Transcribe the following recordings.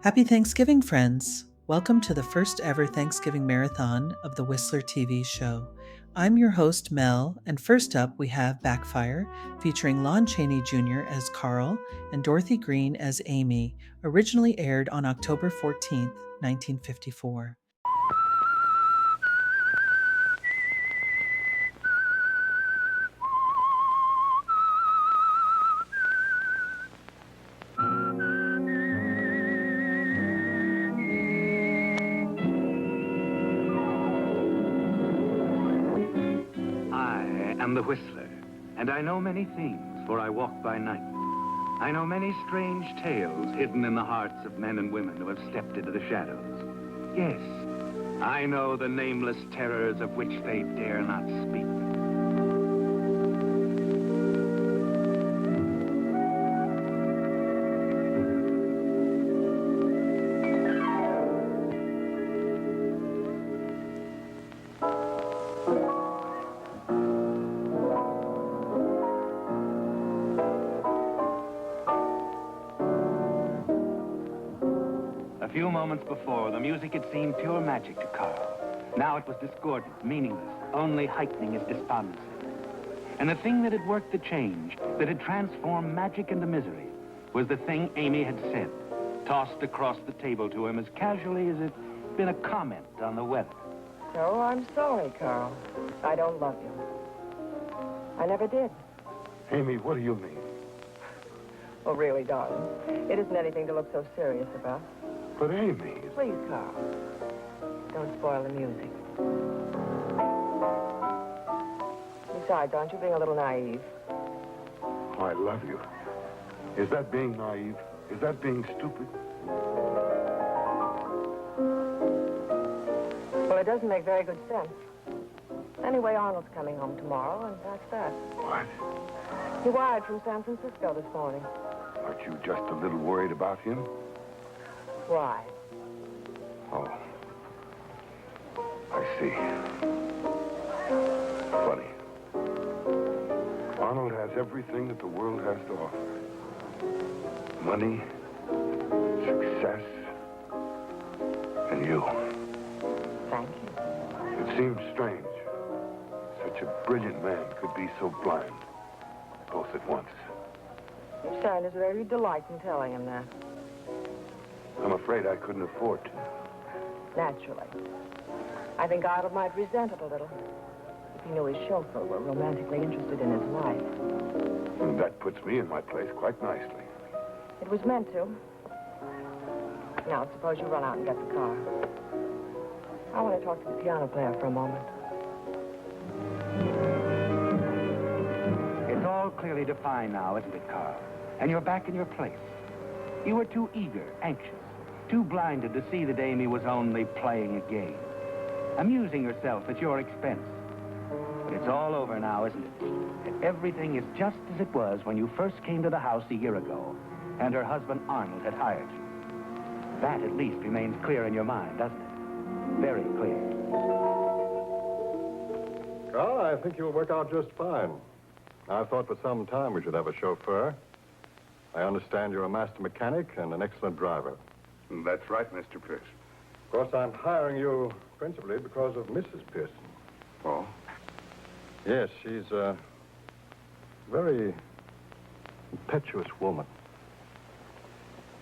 Happy Thanksgiving, friends! Welcome to the first ever Thanksgiving marathon of the Whistler TV show. I'm your host, Mel, and first up we have Backfire, featuring Lon Chaney Jr. as Carl and Dorothy Green as Amy, originally aired on October 14th, 1954. I am the Whistler, and I know many things, for I walk by night. I know many strange tales hidden in the hearts of men and women who have stepped into the shadows. Yes, I know the nameless terrors of which they dare not speak. A few moments before, the music had seemed pure magic to Carl. Now it was discordant, meaningless, only heightening his despondency. And the thing that had worked the change, that had transformed magic into misery, was the thing Amy had said, tossed across the table to him as casually as it'd been a comment on the weather. So I'm sorry, Carl. I don't love you. I never did. Amy, what do you mean? Oh, really, darling. It isn't anything to look so serious about. But Amy... Please, Carl. Don't spoil the music. Besides, aren't you being a little naive? I love you. Is that being naive? Is that being stupid? Well, it doesn't make very good sense. Anyway, Arnold's coming home tomorrow, and that's that. What? He wired from San Francisco this morning. Aren't you just a little worried about him? Why? Oh. I see. Funny. Arnold has everything that the world has to offer. Money, success, and you. Thank you. It seems strange. Such a brilliant man could be so blind, both at once. Your son is very delight in telling him that. I'm afraid I couldn't afford to. Naturally. I think Arnold might resent it a little if he knew his chauffeur were romantically interested in his wife. And that puts me in my place quite nicely. It was meant to. Now, suppose you run out and get the car. I want to talk to the piano player for a moment. It's all clearly defined now, isn't it, Carl? And you're back in your place. You were too eager, anxious, too blinded to see that Amy was only playing a game, amusing herself at your expense. But it's all over now, isn't it? And everything is just as it was when you first came to the house a year ago, and her husband Arnold had hired you. That at least remains clear in your mind, doesn't it? Very clear. Carl, I think you'll work out just fine. I've thought for some time we should have a chauffeur. I understand you're a master mechanic and an excellent driver. That's right, Mr. Pearson. Of course, I'm hiring you principally because of Mrs. Pearson. Oh? Yes, she's a very impetuous woman.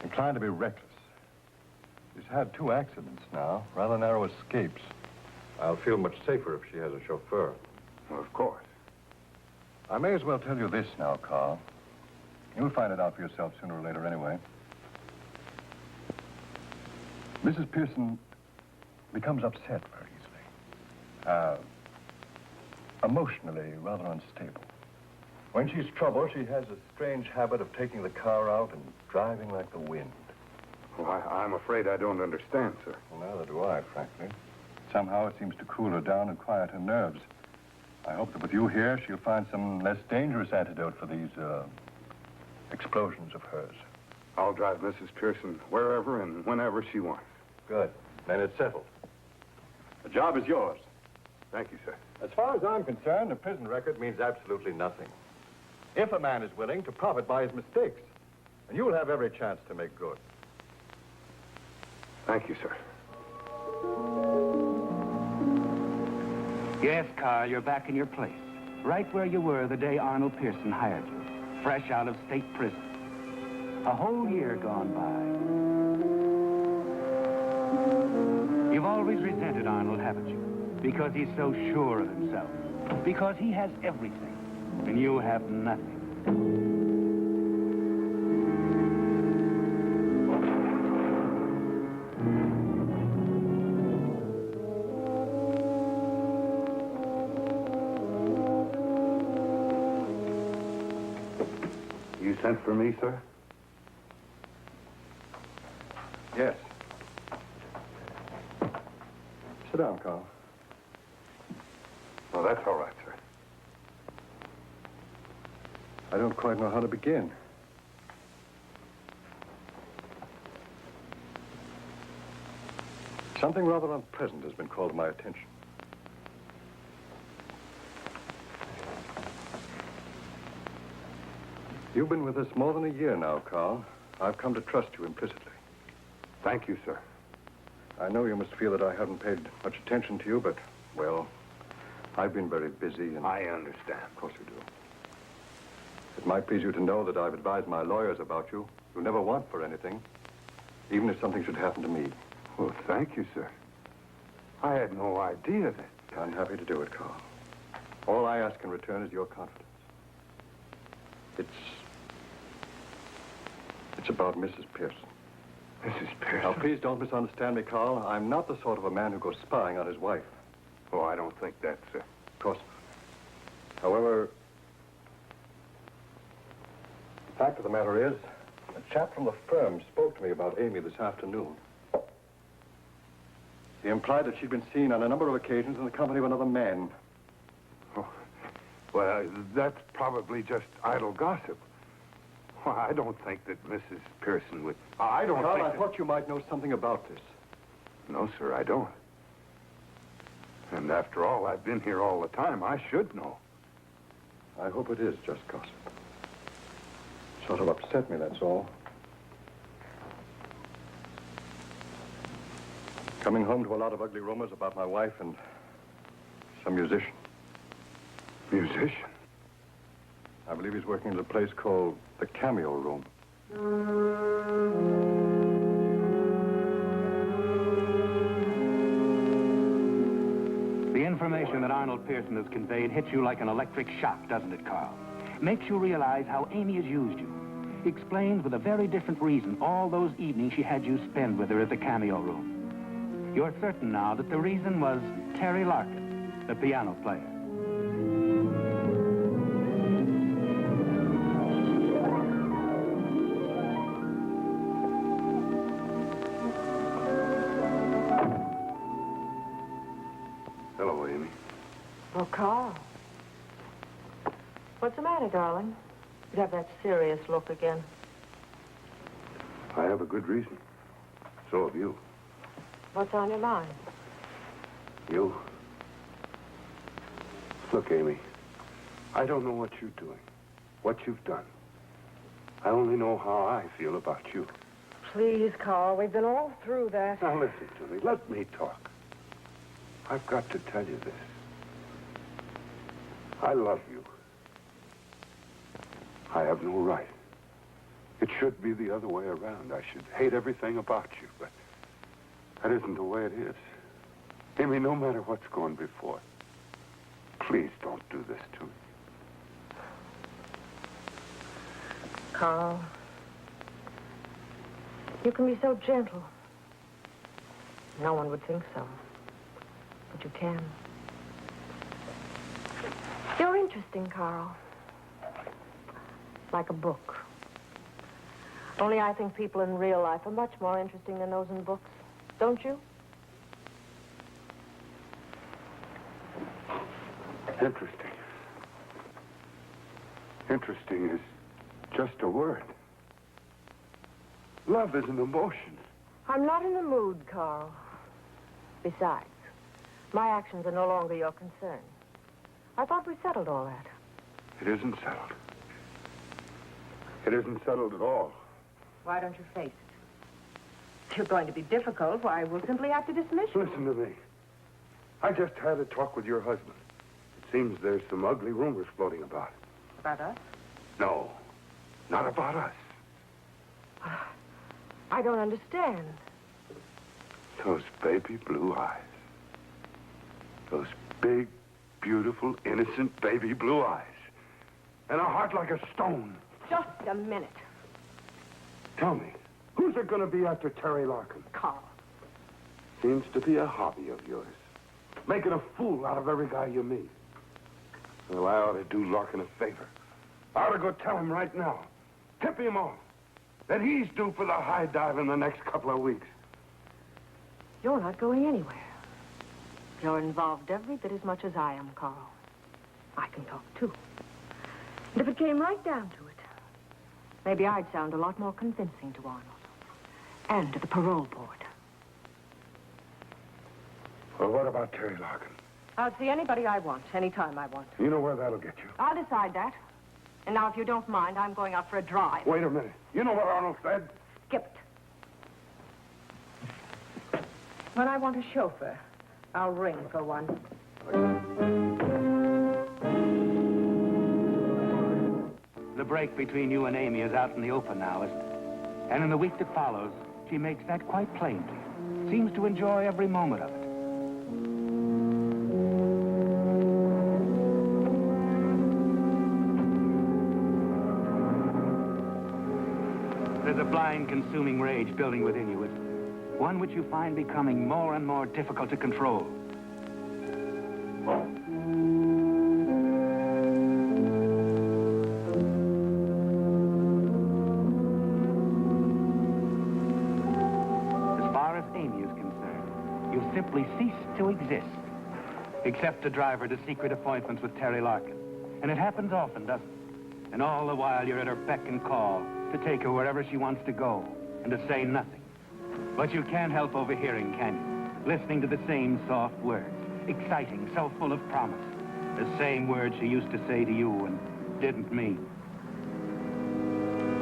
Inclined to be reckless. She's had 2 accidents now, rather narrow escapes. I'll feel much safer if she has a chauffeur. Well, of course. I may as well tell you this now, Carl. You'll find it out for yourself sooner or later anyway. Mrs. Pearson becomes upset very easily. Emotionally rather unstable. When she's troubled, she has a strange habit of taking the car out and driving like the wind. Well, I'm afraid I don't understand, sir. Well, neither do I, frankly. Somehow it seems to cool her down and quiet her nerves. I hope that with you here, she'll find some less dangerous antidote for these, explosions of hers. I'll drive Mrs. Pearson wherever and whenever she wants. Good. Then it's settled. The job is yours. Thank you, sir. As far as I'm concerned, a prison record means absolutely nothing. If a man is willing to profit by his mistakes, and you'll have every chance to make good. Thank you, sir. Yes, Carl, you're back in your place. Right where you were the day Arnold Pearson hired you. Fresh out of state prison. A whole year gone by. You've always resented Arnold, haven't you? Because he's so sure of himself. Because he has everything, and you have nothing. You sent for me, sir? Yes. Sit down, Carl. Oh, that's all right, sir. I don't quite know how to begin. Something rather unpleasant has been called to my attention. You've been with us more than a year now, Carl. I've come to trust you implicitly. Thank you, sir. I know you must feel that I haven't paid much attention to you, but, well, I've been very busy and... I understand. Of course you do. It might please you to know that I've advised my lawyers about you. You'll never want for anything, even if something should happen to me. Well, thank you, sir. I had no idea that... I'm happy to do it, Carl. All I ask in return is your confidence. It's about Mrs. Pearson. Mrs. Pearson? Now, please don't misunderstand me, Carl. I'm not the sort of a man who goes spying on his wife. Oh, I don't think that, sir. Of course not. However, the fact of the matter is, a chap from the firm spoke to me about Amy this afternoon. He implied that she'd been seen on a number of occasions in the company of another man. Oh, well, that's probably just idle gossip. Well, I don't think that Mrs. Pearson would... I don't Carl, think I that... thought you might know something about this. No, sir, I don't. And after all, I've been here all the time. I should know. I hope it is just gossip. Sort of upset me, that's all. Coming home to a lot of ugly rumors about my wife and some musician. Musician? I believe he's working at a place called the Cameo Room. The information that Arnold Pearson has conveyed hits you like an electric shock, doesn't it, Carl? Makes you realize how Amy has used you. Explains with a very different reason all those evenings she had you spend with her at the Cameo Room. You're certain now that the reason was Terry Larkin, the piano player. Hello, Amy. Oh, Carl. What's the matter, darling? You have that serious look again. I have a good reason. So have you. What's on your mind? You? Look, Amy, I don't know what you're doing, what you've done. I only know how I feel about you. Please, Carl, we've been all through that. Now listen to me. Let me talk. I've got to tell you this. I love you. I have no right. It should be the other way around. I should hate everything about you, but that isn't the way it is. Amy, no matter what's gone before, please don't do this to me. Carl, you can be so gentle. No one would think so, but you can. You're interesting, Carl. Like a book. Only I think people in real life are much more interesting than those in books. Don't you? Interesting. Interesting is just a word. Love is an emotion. I'm not in the mood, Carl. Besides, my actions are no longer your concern. I thought we settled all that. It isn't settled. It isn't settled at all. Why don't you face it? If you're going to be difficult, why, we'll simply have to dismiss you. Listen to me. I just had a talk with your husband. It seems there's some ugly rumors floating about. About us? No, not about us. I don't understand. Those baby blue eyes. Those big, beautiful, innocent baby blue eyes. And a heart like a stone. Just a minute. Tell me, who's it going to be after Terry Larkin? Carl. Seems to be a hobby of yours. Making a fool out of every guy you meet. Well, I ought to do Larkin a favor. I ought to go tell him right now. Tip him off. That he's due for the high dive in the next couple of weeks. You're not going anywhere. You're involved every bit as much as I am, Carl. I can talk, too. And if it came right down to it, maybe I'd sound a lot more convincing to Arnold. And to the parole board. Well, what about Terry Larkin? I'll see anybody I want, anytime I want. You know where that'll get you. I'll decide that. And now, if you don't mind, I'm going out for a drive. Wait a minute. You know what Arnold said? Skip it. When I want a chauffeur, I'll ring for one. The break between you and Amy is out in the open now, isn't it? And in the week that follows, she makes that quite plain to you. Seems to enjoy every moment of it. There's a blind, consuming rage building within you, isn't there? One which you find becoming more and more difficult to control. As far as Amy is concerned, you've simply ceased to exist, except to drive her to secret appointments with Terry Larkin. And it happens often, doesn't it? And all the while you're at her beck and call, to take her wherever she wants to go, and to say nothing. But you can't help overhearing, can you? Listening to the same soft words, exciting, so full of promise. The same words she used to say to you and didn't mean.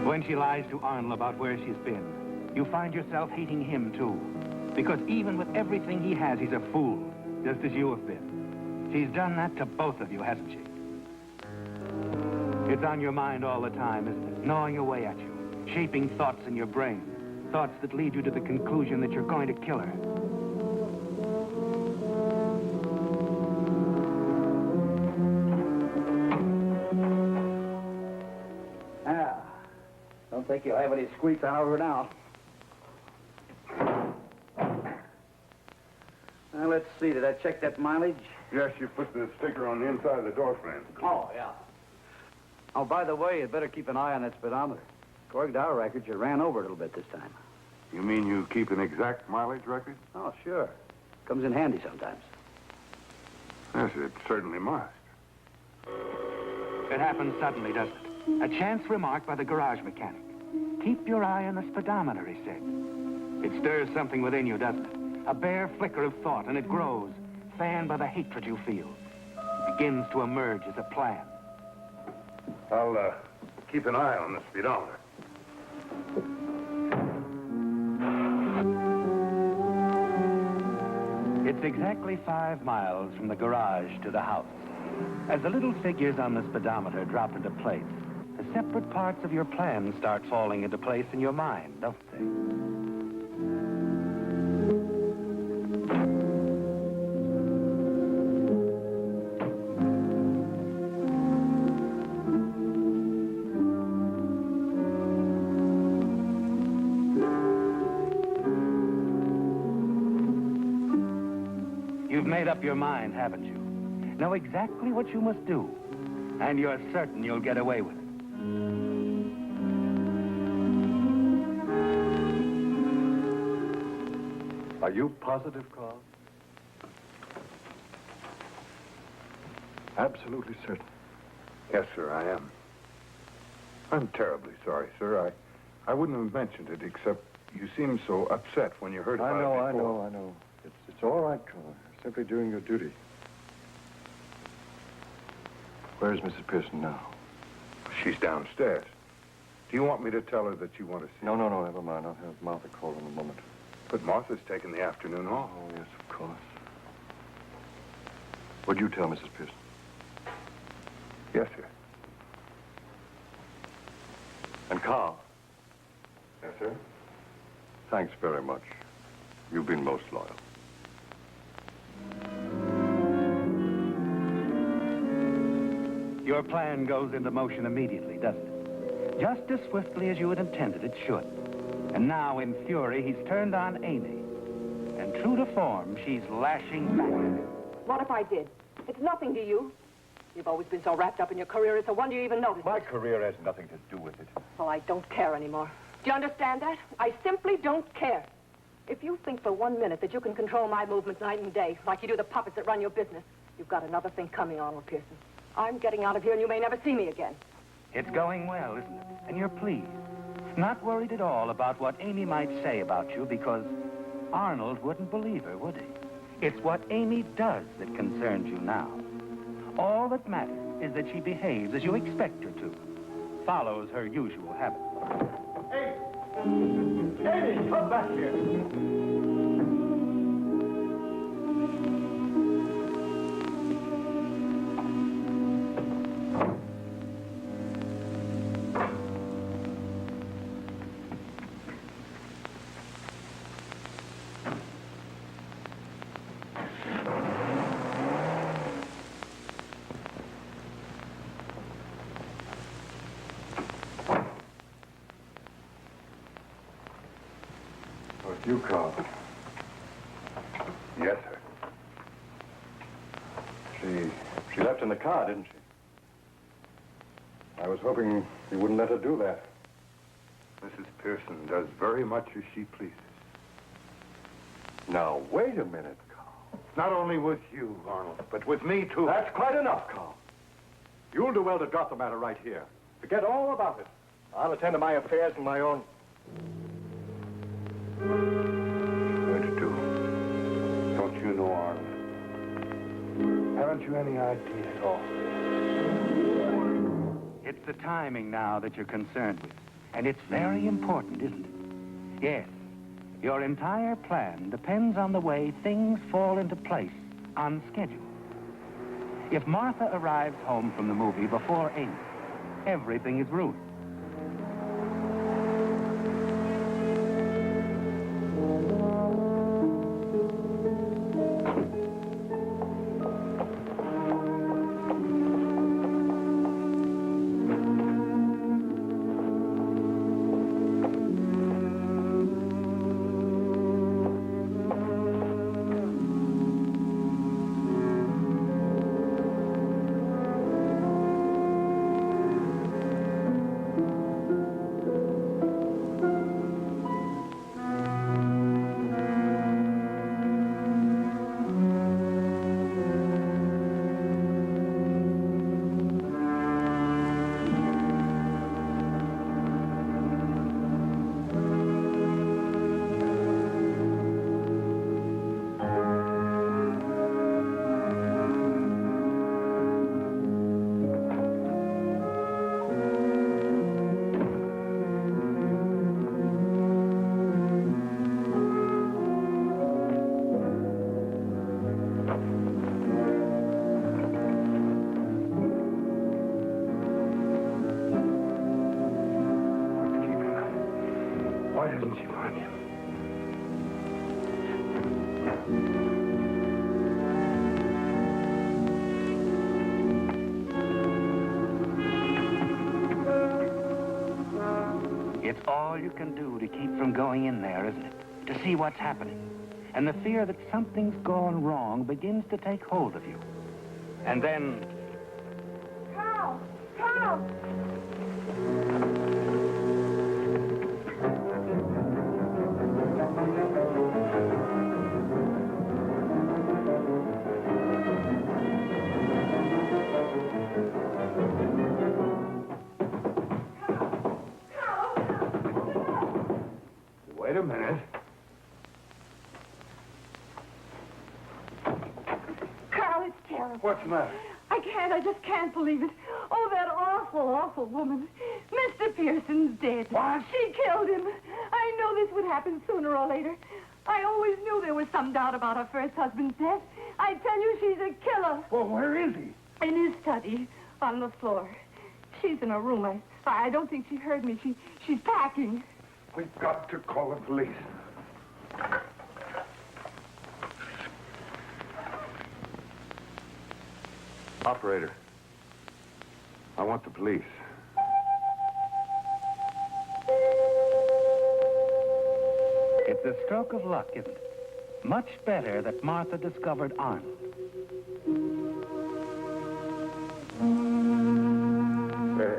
When she lies to Arnold about where she's been, you find yourself hating him, too. Because even with everything he has, he's a fool, just as you have been. She's done that to both of you, hasn't she? It's on your mind all the time, isn't it? Gnawing away at you, shaping thoughts in your brain. Thoughts that lead you to the conclusion that you're going to kill her. Now, don't think you'll have any squeaks on over now. Now, let's see. Did I check that mileage? Yes, you put the sticker on the inside of the door frame. Oh, yeah. Oh, by the way, you'd better keep an eye on that speedometer. According to our records, you ran over a little bit this time. You mean you keep an exact mileage record? Oh, sure. Comes in handy sometimes. Yes, it certainly must. It happens suddenly, doesn't it? A chance remark by the garage mechanic. Keep your eye on the speedometer, he said. It stirs something within you, doesn't it? A bare flicker of thought, and it grows, fanned by the hatred you feel. It begins to emerge as a plan. I'll keep an eye on the speedometer. It's exactly 5 miles from the garage to the house. As the little figures on the speedometer drop into place, the separate parts of your plan start falling into place in your mind, don't they? You've made up your mind, haven't you? Know exactly what you must do, and you're certain you'll get away with it. Are you positive, Carl? Absolutely certain. Yes, sir, I am. I'm terribly sorry, sir. I wouldn't have mentioned it, except you seemed so upset when you heard about it before. I know. It's all right, Carl. Simply doing your duty. Where is Mrs. Pearson now? She's downstairs. Do you want me to tell her that you want to see her? No, never mind. I'll have Martha call in a moment. But Martha's taken the afternoon off. Oh, yes, of course. What'd you tell Mrs. Pearson? Yes, sir. And Carl? Yes, sir. Thanks very much. You've been most loyal. Your plan goes into motion immediately, doesn't it? Just as swiftly as you had intended it should. And now, in fury, he's turned on Amy. And true to form, she's lashing back. What if I did? It's nothing to you. You've always been so wrapped up in your career, it's a wonder you even noticed. My career has nothing to do with it. Well, I don't care anymore. Do you understand that? I simply don't care. If you think for 1 minute that you can control my movements night and day, like you do the puppets that run your business, you've got another thing coming, Arnold Pearson. I'm getting out of here and you may never see me again. It's going well, isn't it? And you're pleased. Not worried at all about what Amy might say about you, because Arnold wouldn't believe her, would he? It's what Amy does that concerns you now. All that matters is that she behaves as you expect her to. Follows her usual habits. Hey! Amy, come back here! You, Carl. Yes, sir. She left in the car, didn't she? I was hoping you wouldn't let her do that. Mrs. Pearson does very much as she pleases. Now, wait a minute, Carl. Not only with you, Arnold, but with me, too. That's quite enough, Carl. You'll do well to drop the matter right here. Forget all about it. I'll attend to my affairs in my own... Going to do. Don't you know, Arnold? Haven't you any idea at all? It's the timing now that you're concerned with. And it's very important, isn't it? Yes. Your entire plan depends on the way things fall into place on schedule. If Martha arrives home from the movie before 8, everything is ruined. Why didn't you find him? It's all you can do to keep from going in there, isn't it? To see what's happening. And the fear that something's gone wrong begins to take hold of you. And then... Carl! Carl! Wait a minute. Carl, it's terrible. What's the matter? I just can't believe it. Oh, that awful, awful woman. Mr. Pearson's dead. What? She killed him. I know this would happen sooner or later. I always knew there was some doubt about her first husband's death. I tell you, she's a killer. Well, where is he? In his study, on the floor. She's in her room. I don't think she heard me. She's packing. We've got to call the police. Operator, I want the police. It's a stroke of luck, isn't it? Much better that Martha discovered Arnold.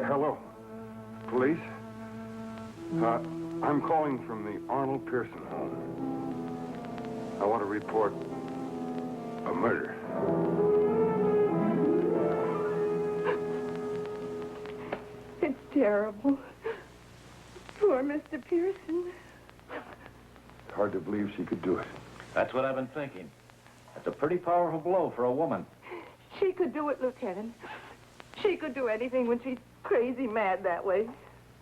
Hello, police? I'm calling from the Arnold Pearson home. I want to report a murder. It's terrible. Poor Mr. Pearson. It's hard to believe she could do it. That's what I've been thinking. That's a pretty powerful blow for a woman. She could do it, Lieutenant. She could do anything when she's crazy mad that way.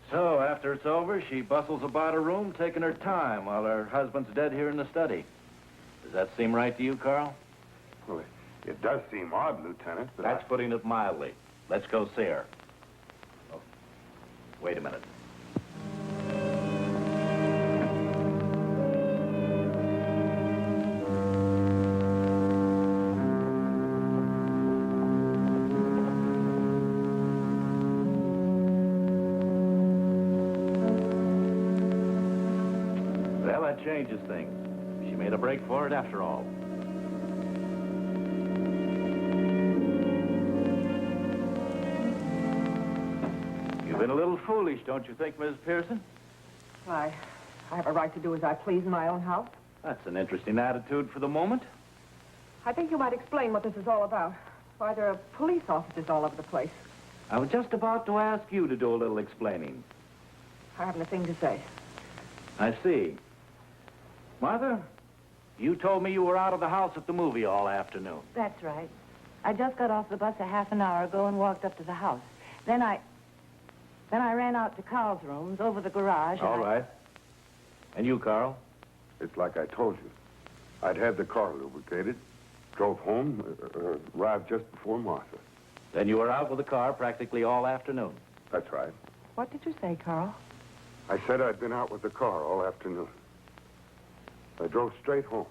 So, after it's over, she bustles about her room, taking her time while her husband's dead here in the study. Does that seem right to you, Carl? Well, it does seem odd, Lieutenant, but That's putting it mildly. Let's go see her. Oh, wait a minute. Well, that changes things. She made a break for it after all. You've been a little foolish, don't you think, Mrs. Pearson? I have a right to do as I please in my own house. That's an interesting attitude for the moment. I think you might explain what this is all about. Why there are police officers all over the place. I was just about to ask you to do a little explaining. I haven't a thing to say. I see. Martha, you told me you were out of the house at the movie all afternoon. That's right. I just got off the bus a half an hour ago and walked up to the house. Then I ran out to Carl's rooms over the garage. All right. And you, Carl? it's like I told you. I'd had the car lubricated, drove home, arrived just before Martha. Then you were out with the car practically all afternoon. That's right. What did you say, Carl? I said I'd been out with the car all afternoon. I drove straight home.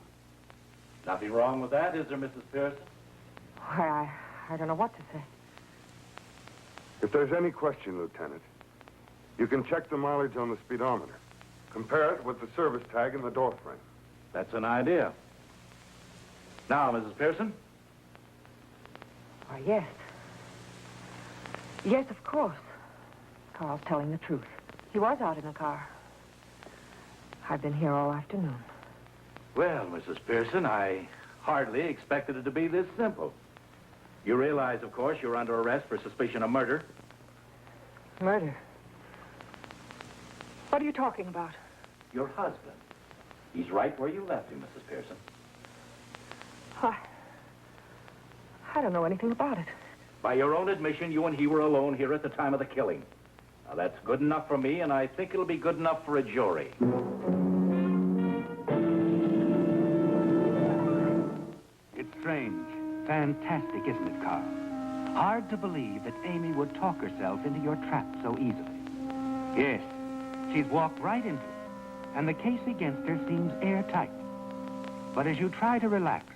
Nothing wrong with that, is there, Mrs. Pearson? Why, I don't know what to say. If there's any question, Lieutenant, you can check the mileage on the speedometer. Compare it with the service tag in the door frame. That's an idea. Now, Mrs. Pearson? Why, yes. Yes, of course. Carl's telling the truth. He was out in the car. I've been here all afternoon. Well, Mrs. Pearson, I hardly expected it to be this simple. You realize, of course, you're under arrest for suspicion of murder. Murder? What are you talking about? Your husband. He's right where you left him, Mrs. Pearson. I don't know anything about it. By your own admission, you and he were alone here at the time of the killing. Now, that's good enough for me, and I think it'll be good enough for a jury. It's strange, fantastic, isn't it, Carl? Hard to believe that Amy would talk herself into your trap so easily. Yes, she's walked right into it, and the case against her seems airtight. But as you try to relax...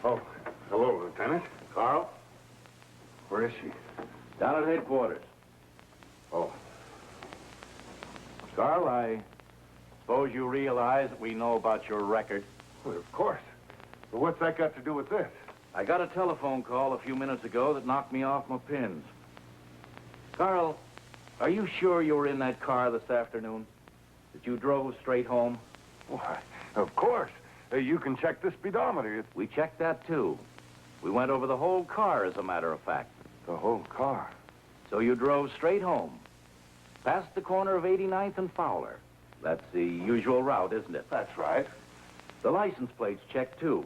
Oh, hello, Lieutenant. Carl? Where is she? Down at headquarters. Oh, Carl, I suppose you realize that we know about your record. well, of course. But what's that got to do with this? I got a telephone call a few minutes ago that knocked me off my pins. Carl, are you sure you were in that car this afternoon? That you drove straight home? Why, of course. You can check the speedometer. We checked that, too. We went over the whole car, as a matter of fact. The whole car. So you drove straight home, past the corner of 89th and Fowler. That's the usual route, isn't it? That's right. The license plate's checked, too.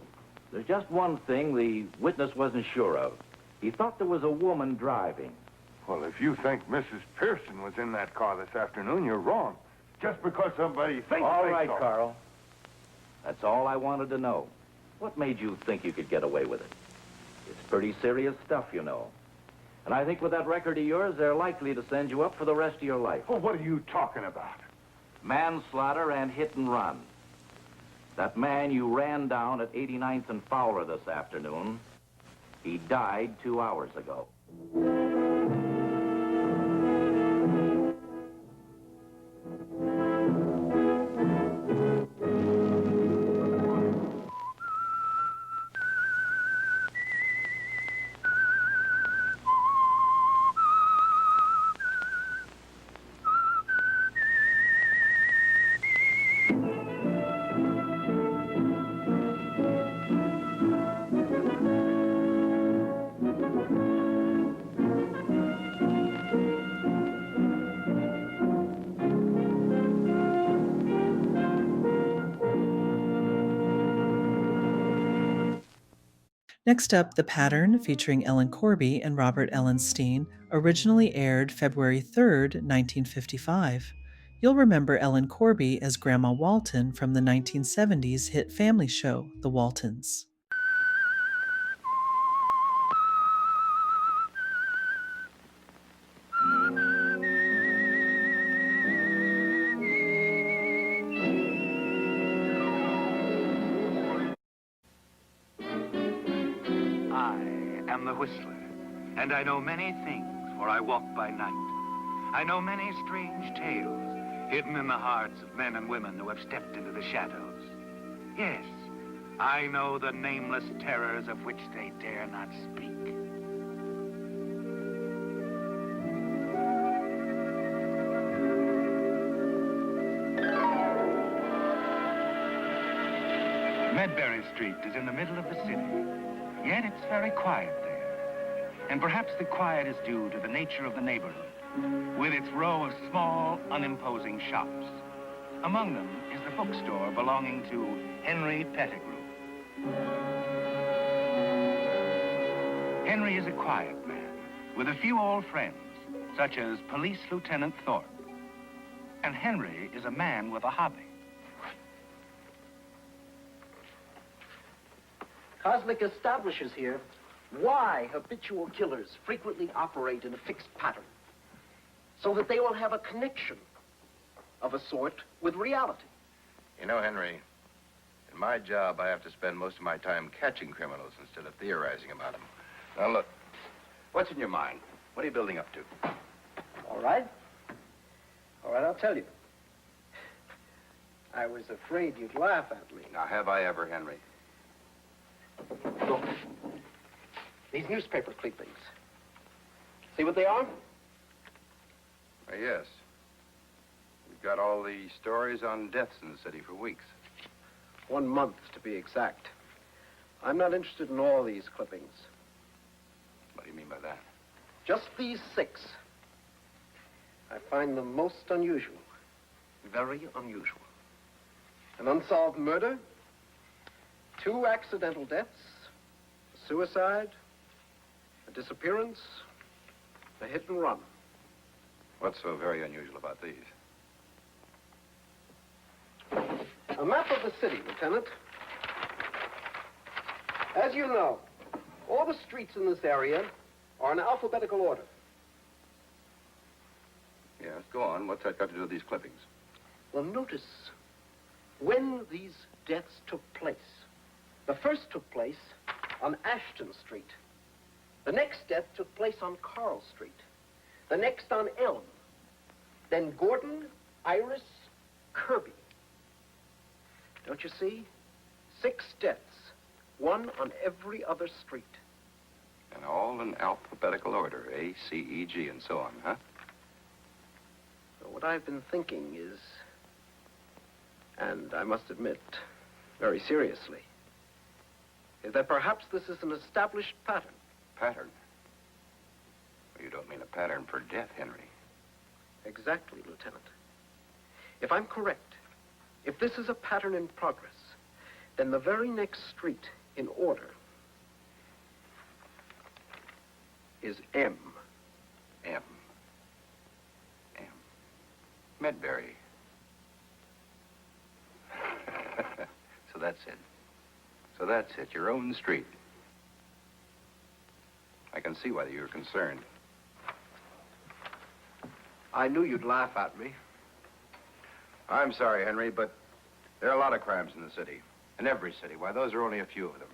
There's just one thing the witness wasn't sure of. He thought there was a woman driving. Well, if you think Mrs. Pearson was in that car this afternoon, you're wrong. Just because somebody thinks All they right, saw. Carl. That's all I wanted to know. What made you think you could get away with it? It's pretty serious stuff, you know. And I think with that record of yours, they're likely to send you up for the rest of your life. Well, what are you talking about? Manslaughter and hit and run. That man you ran down at 89th and Fowler this afternoon, he died 2 hours ago. Next up, The Pattern, featuring Ellen Corby and Robert Ellenstein, originally aired February 3rd, 1955. You'll remember Ellen Corby as Grandma Walton from the 1970s hit family show, The Waltons. I am the Whistler, and I know many things, for I walk by night. I know many strange tales hidden in the hearts of men and women who have stepped into the shadows. Yes, I know the nameless terrors of which they dare not speak. Medbury Street is in the middle of the city, yet it's very quiet there. And perhaps the quiet is due to the nature of the neighborhood, with its row of small, unimposing shops. Among them is the bookstore belonging to Henry Pettigrew. Henry is a quiet man, with a few old friends, such as Police Lieutenant Thorpe. And Henry is a man with a hobby. Cosmic establishes here why habitual killers frequently operate in a fixed pattern, so that they will have a connection of a sort with reality. You know, Henry, in my job, I have to spend most of my time catching criminals instead of theorizing about them. Now, look, what's in your mind? What are you building up to? All right. All right, I'll tell you. I was afraid you'd laugh at me. Now, have I ever, Henry? Look, these newspaper clippings. See what they are? Why, yes. We've got all the stories on deaths in the city for weeks. 1 month, to be exact. I'm not interested in all these clippings. What do you mean by that? Just these 6. I find them most unusual. Very unusual. An unsolved murder, 2 accidental deaths, a suicide, a disappearance, a hit and run. What's so very unusual about these? A map of the city, Lieutenant. As you know, all the streets in this area are in alphabetical order. Yes, go on. What's that got to do with these clippings? Well, notice when these deaths took place. The first took place on Ashton Street. The next death took place on Carl Street. The next on Elm. Then Gordon, Iris, Kirby. Don't you see? 6 deaths, 1 on every other street. And all in alphabetical order, A, C, E, G, and so on, huh? So what I've been thinking is, and I must admit, very seriously, is that perhaps this is an established pattern. Pattern? Well, you don't mean a pattern for death, Henry. Exactly, Lieutenant. If I'm correct, if this is a pattern in progress, then the very next street in order is M. M. Medbury. So that's it. So that's it, your own street. I can see why you're concerned. I knew you'd laugh at me. I'm sorry, Henry, but there are a lot of crimes in the city. In every city. Why, those are only a few of them.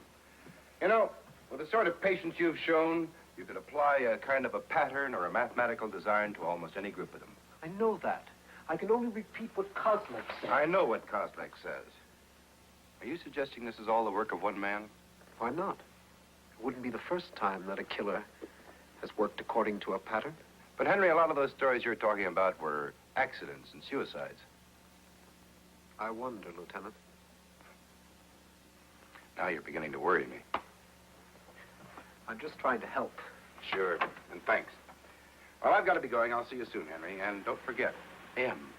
You know, with the sort of patience you've shown, you could apply a kind of a pattern or a mathematical design to almost any group of them. I know that. I can only repeat what Kozlek said. I know what Kozlek says. Are you suggesting this is all the work of one man? Why not? It wouldn't be the first time that a killer has worked according to a pattern. But, Henry, a lot of those stories you're talking about were accidents and suicides. I wonder, Lieutenant. Now you're beginning to worry me. I'm just trying to help. Sure, and thanks. Well, I've got to be going. I'll see you soon, Henry. And don't forget, M.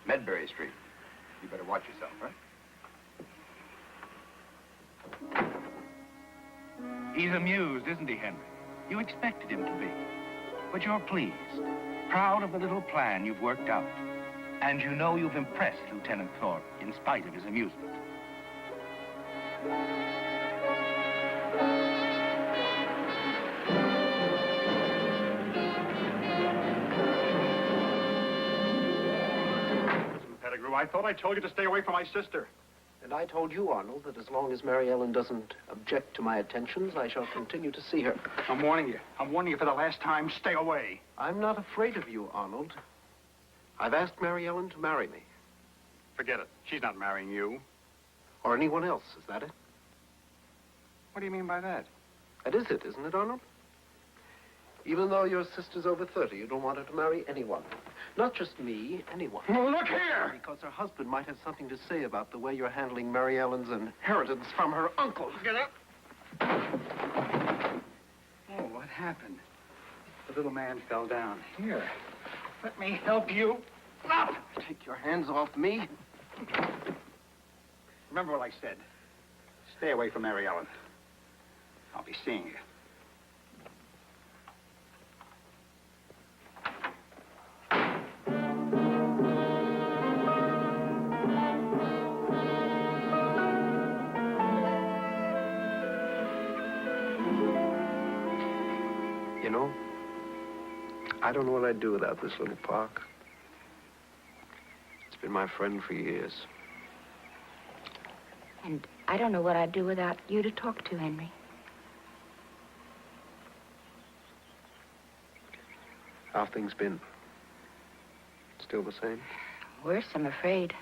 Medbury Street. You better watch yourself, huh? He's amused, isn't he, Henry? You expected him to be. But you're pleased, proud of the little plan you've worked out. And you know you've impressed Lieutenant Thorpe in spite of his amusement. Pettigrew, I thought I told you to stay away from my sister. And I told you, Arnold, that as long as Mary Ellen doesn't object to my attentions, I shall continue to see her. I'm warning you. I'm warning you for the last time. Stay away. I'm not afraid of you, Arnold. I've asked Mary Ellen to marry me. Forget it. She's not marrying you. Or anyone else, is that it? What do you mean by that? That is it, isn't it, Arnold? Even though your sister's over 30, you don't want her to marry anyone. Not just me, anyone. Well, look here! Because her husband might have something to say about the way you're handling Mary Ellen's inheritance from her uncle. Get up! Oh, what happened? The little man fell down. Here, let me help you. Up! Take your hands off me. Remember what I said. Stay away from Mary Ellen. I'll be seeing you. You know, I don't know what I'd do without this little park. It's been my friend for years. And I don't know what I'd do without you to talk to, Henry. How have things been? Still the same? Worse, I'm afraid.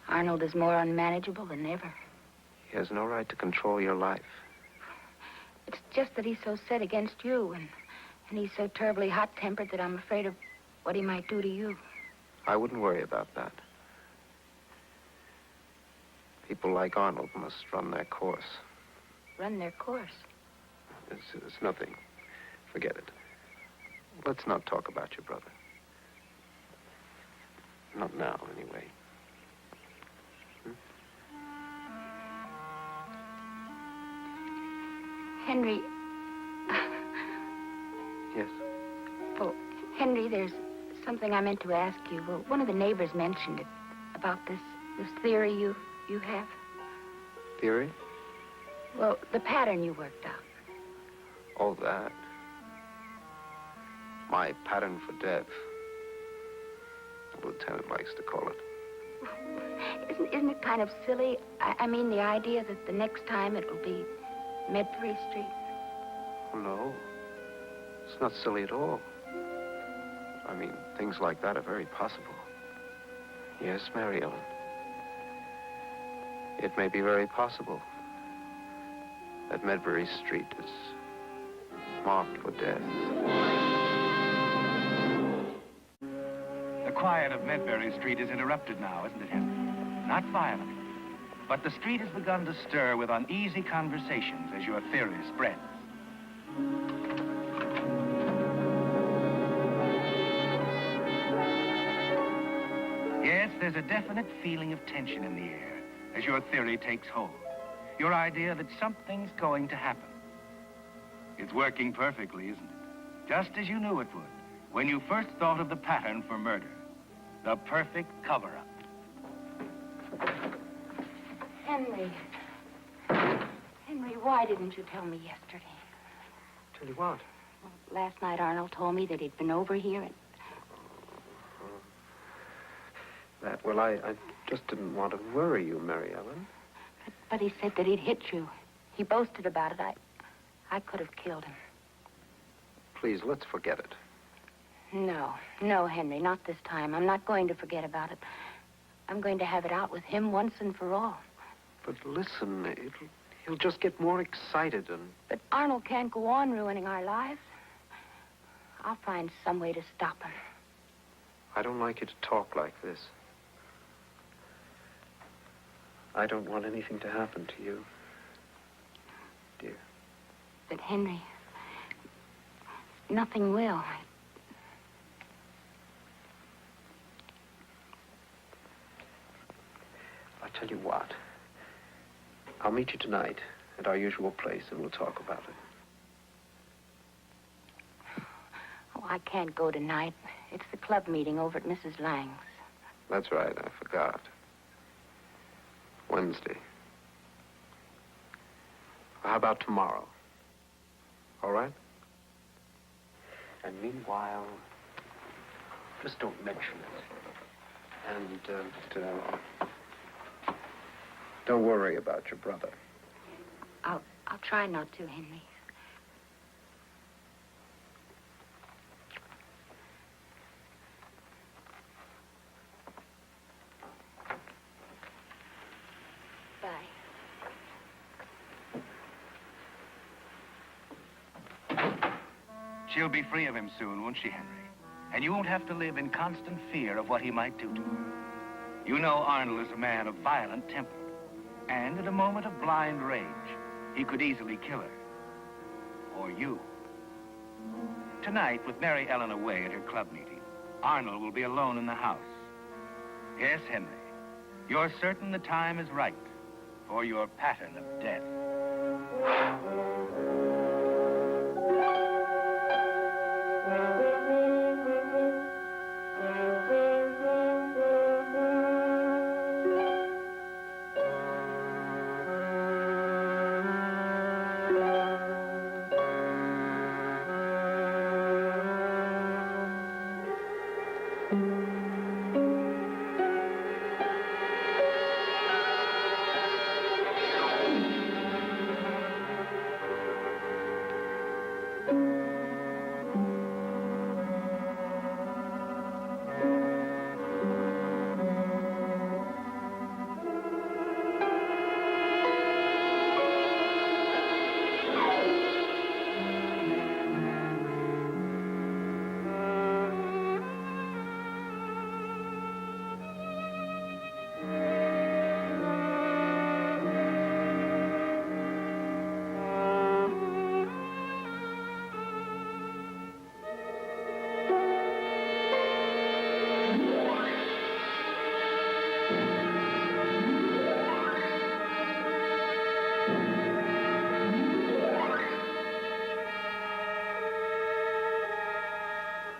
Arnold is more unmanageable than ever. He has no right to control your life. It's just that he's so set against you, and he's so terribly hot-tempered that I'm afraid of what he might do to you. I wouldn't worry about that. People like Arnold must run their course. Run their course? It's nothing. Forget it. Let's not talk about your brother. Not now, anyway. Henry. Yes? Oh, Henry, there's something I meant to ask you. Well, one of the neighbors mentioned it, about this theory you have. Theory? Well, the pattern you worked out. Oh, that. My pattern for death. The lieutenant likes to call it. Isn't it kind of silly? I mean, the idea that the next time it will be Medbury Street. Oh, no. It's not silly at all. I mean, things like that are very possible. Yes, Mary Ellen. It may be very possible that Medbury Street is marked for death. The quiet of Medbury Street is interrupted now, isn't it, Henry? Not violent, but the street has begun to stir with uneasy conversations as your theory spreads. Yes, there's a definite feeling of tension in the air as your theory takes hold. Your idea that something's going to happen. It's working perfectly, isn't it? just as you knew it would when you first thought of the pattern for murder. The perfect cover-up. Henry. Henry, why didn't you tell me yesterday? Tell you what? Well, last night Arnold told me that he'd been over here and... Well, I just didn't want to worry you, Mary Ellen. But he said that he'd hit you. He boasted about it. I could have killed him. Please, let's forget it. No, Henry, not this time. I'm not going to forget about it. I'm going to have it out with him once and for all. But listen, he'll just get more excited and... But Arnold can't go on ruining our lives. I'll find some way to stop him. I don't like you to talk like this. I don't want anything to happen to you, dear. But Henry, nothing will. I'll tell you what. I'll meet you tonight at our usual place and we'll talk about it. Oh, I can't go tonight. It's the club meeting over at Mrs. Lang's. That's right, I forgot. Wednesday. How about tomorrow? All right? And meanwhile, just don't mention it. And, don't worry about your brother. I'll try not to, Henry. She'll be free of him soon, won't she, Henry? And you won't have to live in constant fear of what he might do to her. You know Arnold is a man of violent temper. And at a moment of blind rage, he could easily kill her. Or you. Tonight, with Mary Ellen away at her club meeting, Arnold will be alone in the house. Yes, Henry, you're certain the time is right for your pattern of death.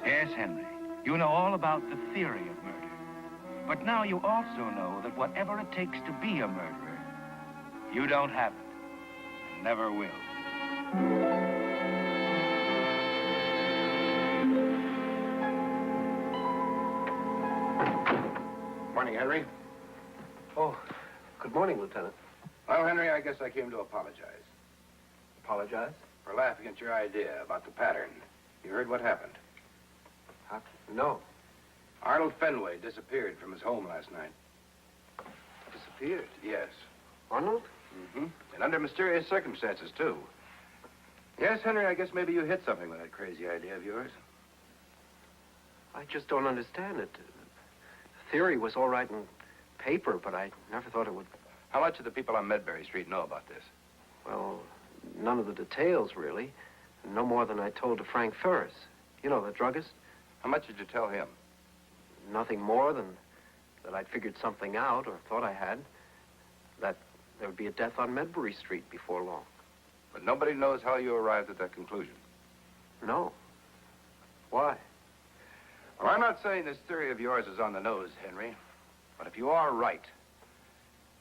Yes, Henry, you know all about the theory of murder. But now you also know that whatever it takes to be a murderer, you don't have it, and never will. Morning, Henry. Oh, good morning, Lieutenant. Well, Henry, I guess I came to apologize. Apologize? For laughing at your idea about the pattern. You heard what happened? No. Arnold Fenway disappeared from his home last night. Disappeared? Yes. Arnold? Mm-hmm. And under mysterious circumstances, too. Yes, Henry, I guess maybe you hit something with that crazy idea of yours. I just don't understand it. The theory was all right in paper, but I never thought it would... How much do the people on Medbury Street know about this? Well, none of the details, really. No more than I told to Frank Ferris. You know, the druggist. How much did you tell him? Nothing more than that I'd figured something out, or thought I had, that there would be a death on Medbury Street before long. But nobody knows how you arrived at that conclusion. No. Why? Well, I'm not saying this theory of yours is on the nose, Henry. But if you are right,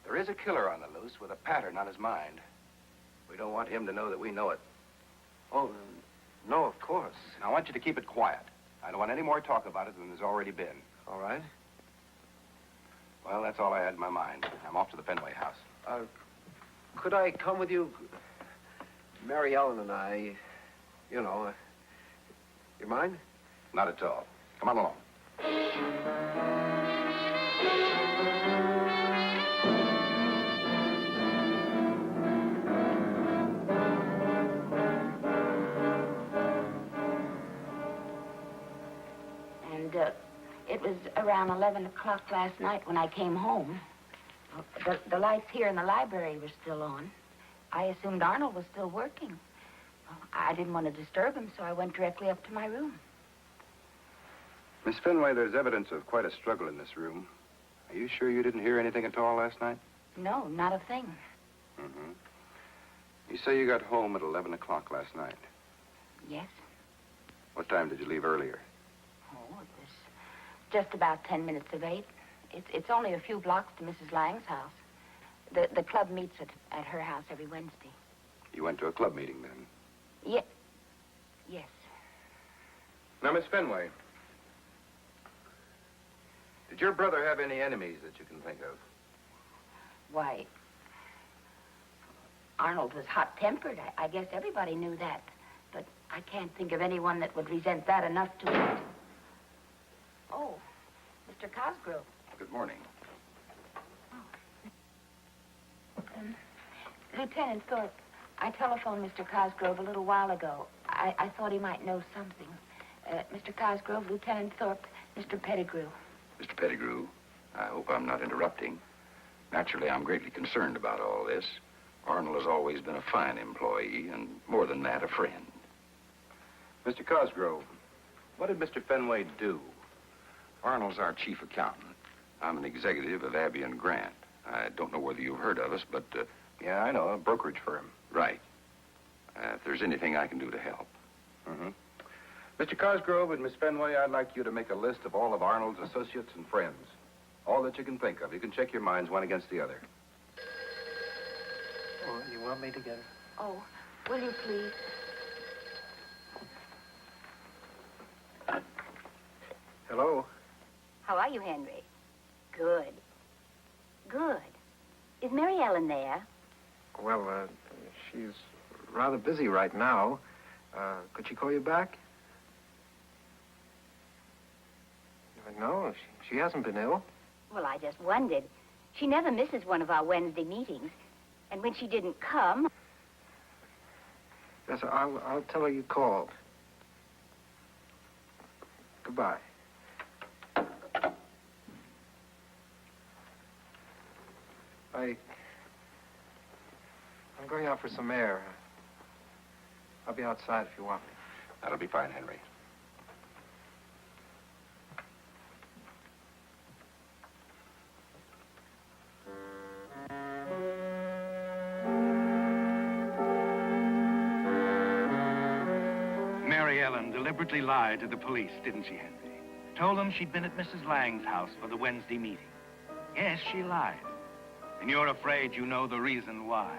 there is a killer on the loose with a pattern on his mind. We don't want him to know that we know it. Oh, no, of course. Now, I want you to keep it quiet. I don't want any more talk about it than there's already been. All right. Well, that's all I had in my mind. I'm off to the Fenway house. Could I come with you? Mary Ellen and I, you mind? Not at all. Come on along. It was around 11 o'clock last night when I came home. The lights here in the library were still on. I assumed Arnold was still working. I didn't want to disturb him, so I went directly up to my room. Miss Fenway, there's evidence of quite a struggle in this room. Are you sure you didn't hear anything at all last night? No, not a thing. Mm-hmm. You say you got home at 11 o'clock last night. Yes. What time did you leave earlier? Oh, it was just about 10 minutes of 8. It's only a few blocks to Mrs. Lang's house. The club meets at her house every Wednesday. You went to a club meeting then? Yes. Now, Miss Fenway, did your brother have any enemies that you can think of? Why, Arnold was hot-tempered. I guess everybody knew that. But I can't think of anyone that would resent that enough to... Oh, Mr. Cosgrove. Good morning. Lieutenant Thorpe, I telephoned Mr. Cosgrove a little while ago. I thought he might know something. Mr. Cosgrove, Lieutenant Thorpe, Mr. Pettigrew. Mr. Pettigrew, I hope I'm not interrupting. Naturally, I'm greatly concerned about all this. Arnold has always been a fine employee, and more than that, a friend. Mr. Cosgrove, what did Mr. Fenway do? Arnold's our chief accountant. I'm an executive of Abbey and Grant. I don't know whether you've heard of us, but... Yeah, I know, a brokerage firm. Right. If there's anything I can do to help. Mm-hmm. Mr. Cosgrove and Miss Fenway, I'd like you to make a list of all of Arnold's associates and friends. All that you can think of. You can check your minds one against the other. Oh, you want me to get her? Oh, will you please? Hello? How are you, Henry? Good. Good. Is Mary Ellen there? Well, she's rather busy right now. Could she call you back? No, she hasn't been ill. Well, I just wondered. She never misses one of our Wednesday meetings. And when she didn't come... Yes, I'll tell her you called. Goodbye. I'm going out for some air. I'll be outside if you want me. That'll be fine, Henry. Mary Ellen deliberately lied to the police, didn't she, Henry? Told them she'd been at Mrs. Lang's house for the Wednesday meeting. Yes, she lied. And you're afraid you know the reason why.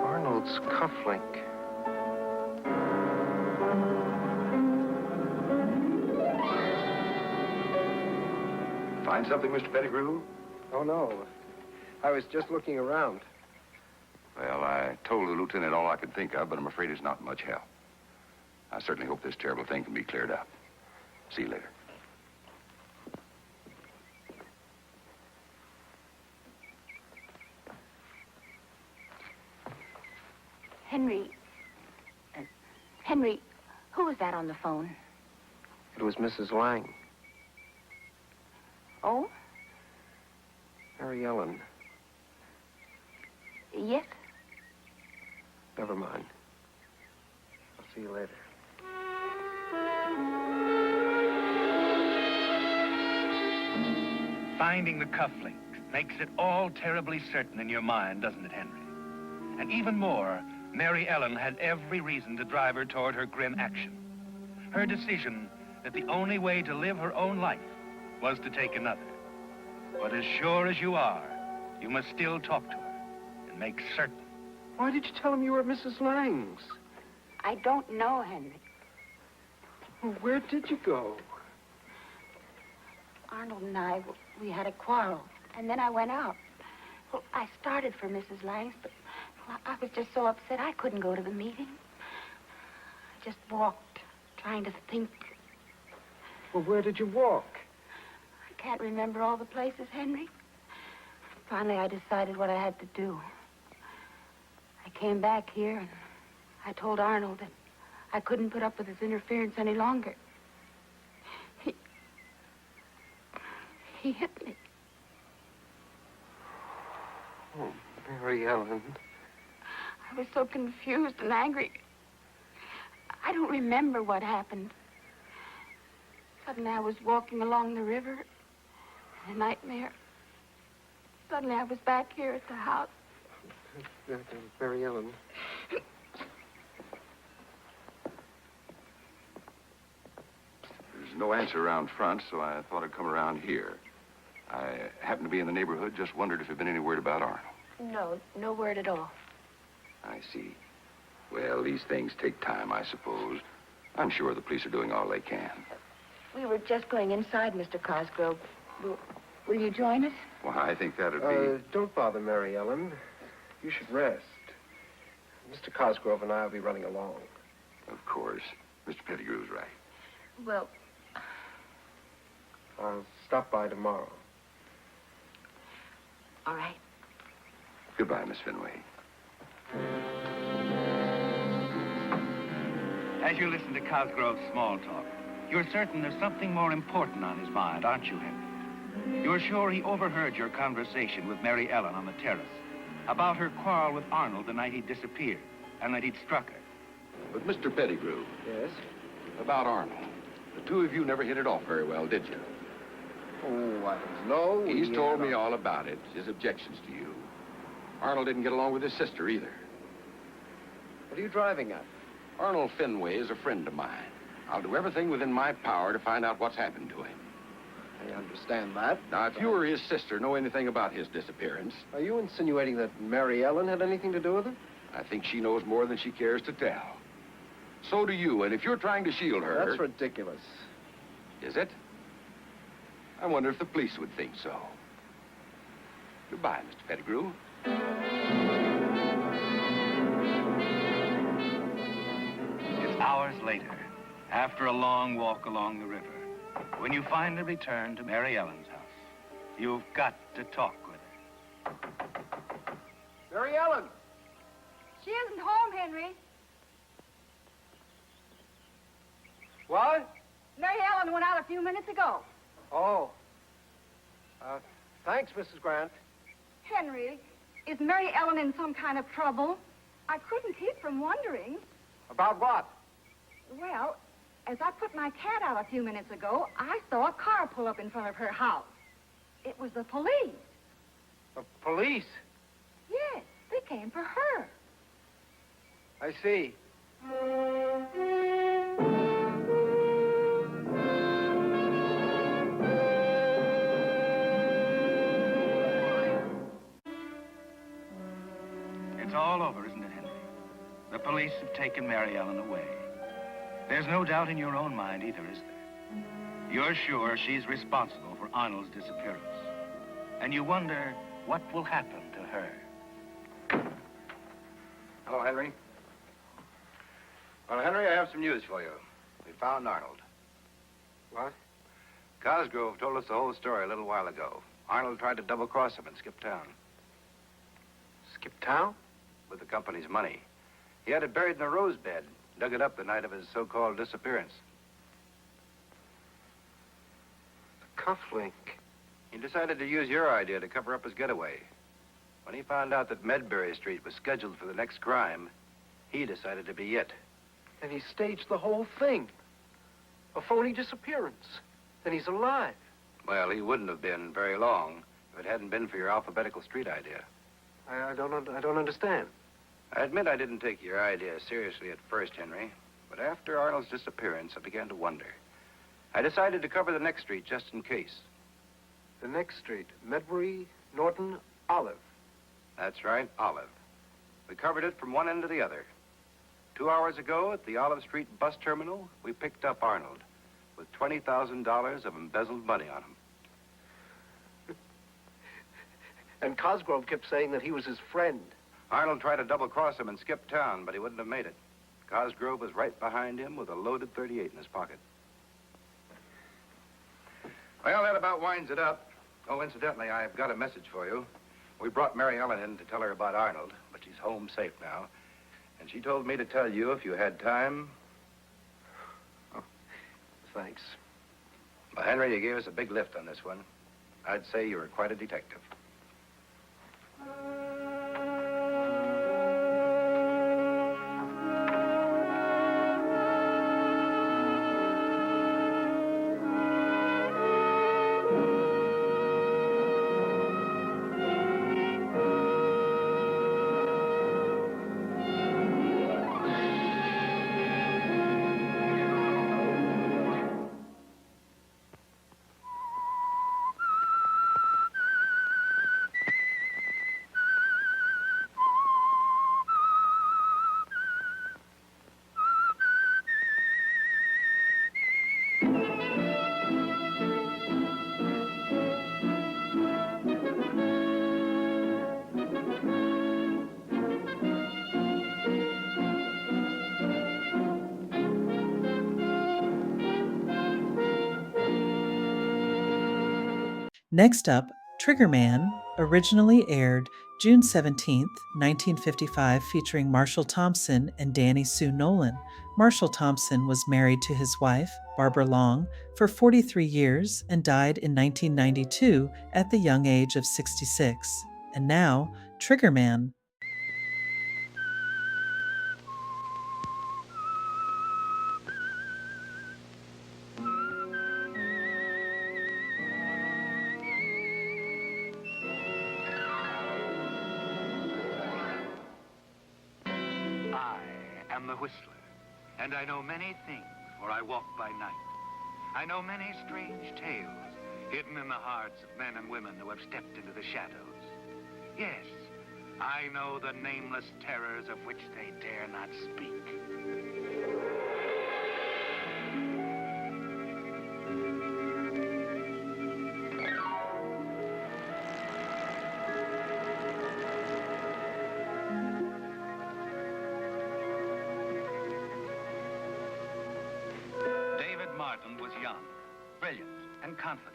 Arnold's cufflink. Find something, Mr. Pettigrew? Oh, no. I was just looking around. Well, I told the lieutenant all I could think of, but I'm afraid it's not much help. I certainly hope this terrible thing can be cleared up. See you later. Henry, who was that on the phone? It was Mrs. Lang. Oh? Mary Ellen. Yes? Never mind. I'll see you later. Finding the cufflink makes it all terribly certain in your mind, doesn't it, Henry? And even more, Mary Ellen had every reason to drive her toward her grim action. Her decision that the only way to live her own life was to take another. But as sure as you are, you must still talk to her and make certain. Why did you tell him you were at Mrs. Lang's? I don't know, Henry. Well, where did you go? Arnold and I, we had a quarrel, and then I went out. Well, I started for Mrs. Lang's, but I was just so upset I couldn't go to the meeting. I just walked, trying to think. Well, where did you walk? I can't remember all the places, Henry. Finally, I decided what I had to do. I came back here, and I told Arnold that I couldn't put up with his interference any longer. He hit me. Oh, Mary Ellen. I was so confused and angry. I don't remember what happened. Suddenly I was walking along the river in a nightmare. Suddenly I was back here at the house. Mary Ellen. There's no answer around front, so I thought I'd come around here. I happened to be in the neighborhood, just wondered if there'd been any word about Arnold. No, no word at all. I see. Well, these things take time, I suppose. I'm sure the police are doing all they can. We were just going inside, Mr. Cosgrove. Will you join us? Well, I think that'd be... Don't bother, Mary Ellen. You should rest. Mr. Cosgrove and I will be running along. Of course. Mr. Pettigrew's right. Well, I'll stop by tomorrow. all right. Goodbye, Miss Finway. As you listen to Cosgrove's small talk, you're certain there's something more important on his mind, aren't you, Henry? You're sure he overheard your conversation with Mary Ellen on the terrace about her quarrel with Arnold the night he disappeared and that he'd struck her. But Mr. Pettigrew. Yes? About Arnold. The two of you never hit it off very well, did you? Oh, I don't know. He's told me all about it, his objections to you. Arnold didn't get along with his sister either. What are you driving at? Arnold Finway is a friend of mine. I'll do everything within my power to find out what's happened to him. I understand that. Now, if you or his sister know anything about his disappearance... Are you insinuating that Mary Ellen had anything to do with it? I think she knows more than she cares to tell. So do you, and if you're trying to shield her... That's ridiculous. Is it? I wonder if the police would think so. Goodbye, Mr. Pettigrew. It's hours later, after a long walk along the river, when you finally return to Mary Ellen's house. You've got to talk with her. Mary Ellen! She isn't home, Henry. What? Mary Ellen went out a few minutes ago. Oh. Thanks, Mrs. Grant. Henry, is Mary Ellen in some kind of trouble? I couldn't keep from wondering. About what? Well, as I put my cat out a few minutes ago, I saw a car pull up in front of her house. It was the police. The police? Yes, they came for her. I see. It's all over, isn't it, Henry? The police have taken Mary Ellen away. There's no doubt in your own mind either, is there? You're sure she's responsible for Arnold's disappearance. And you wonder what will happen to her. Hello, Henry. Well, Henry, I have some news for you. We found Arnold. What? Cosgrove told us the whole story a little while ago. Arnold tried to double-cross him and skip town. Skip town? With the company's money. He had it buried in a rose bed, dug it up the night of his so-called disappearance. The cufflink. He decided to use your idea to cover up his getaway. When he found out that Medbury Street was scheduled for the next crime, He decided to be it. And he staged the whole thing. A phony disappearance. And he's alive. Well, he wouldn't have been very long if it hadn't been for your alphabetical street idea. I don't understand. I admit I didn't take your idea seriously at first, Henry. But after Arnold's disappearance, I began to wonder. I decided to cover the next street just in case. The next street, Medbury, Norton, Olive. That's right, Olive. We covered it from one end to the other. 2 hours ago at the Olive Street bus terminal, we picked up Arnold with $20,000 of embezzled money on him. And Cosgrove kept saying that he was his friend. Arnold tried to double-cross him and skip town, but he wouldn't have made it. Cosgrove was right behind him with a loaded .38 in his pocket. Well, that about winds it up. Oh, incidentally, I've got a message for you. We brought Mary Ellen in to tell her about Arnold, but she's home safe now. And she told me to tell you if you had time. Oh, thanks. Well, Henry, you gave us a big lift on this one. I'd say you were quite a detective. Next up, Trigger Man, originally aired June 17th, 1955, featuring Marshall Thompson and Danny Sue Nolan. Marshall Thompson was married to his wife, Barbara Long, for 43 years and died in 1992 at the young age of 66. And now, Trigger Man. I am the Whistler, and I know many things, for I walk by night. I know many strange tales hidden in the hearts of men and women who have stepped into the shadows. Yes, I know the nameless terrors of which they dare not speak. Martin was young, brilliant, and confident.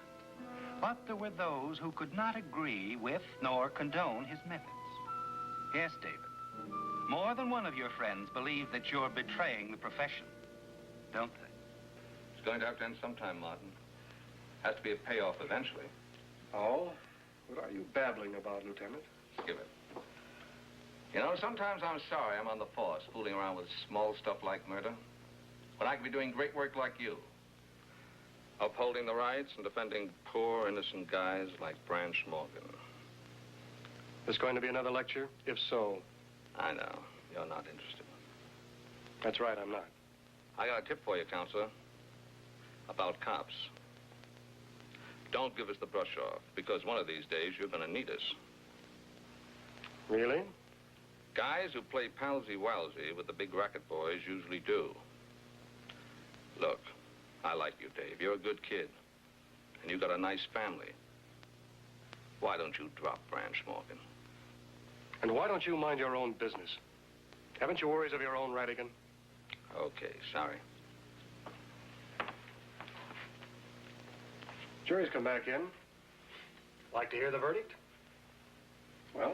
But there were those who could not agree with nor condone his methods. Yes, David, more than one of your friends believe that you're betraying the profession, don't they? It's going to have to end sometime, Martin. Has to be a payoff eventually. Oh? What are you babbling about, Lieutenant? Give it. You know, sometimes I'm sorry I'm on the force, fooling around with small stuff like murder, when I could be doing great work like you. Upholding the rights and defending poor, innocent guys like Branch Morgan. There's going to be another lecture? If so... I know. You're not interested. That's right, I'm not. I got a tip for you, Counselor. About cops. Don't give us the brush off, because one of these days you're going to need us. Really? Guys who play palsy-walsy with the big racket boys usually do. Look, I like you, Dave. You're a good kid. And you got a nice family. Why don't you drop Branch Morgan? And why don't you mind your own business? Haven't you worries of your own, Radigan? Okay, sorry. Jury's come back in. Like to hear the verdict? Well,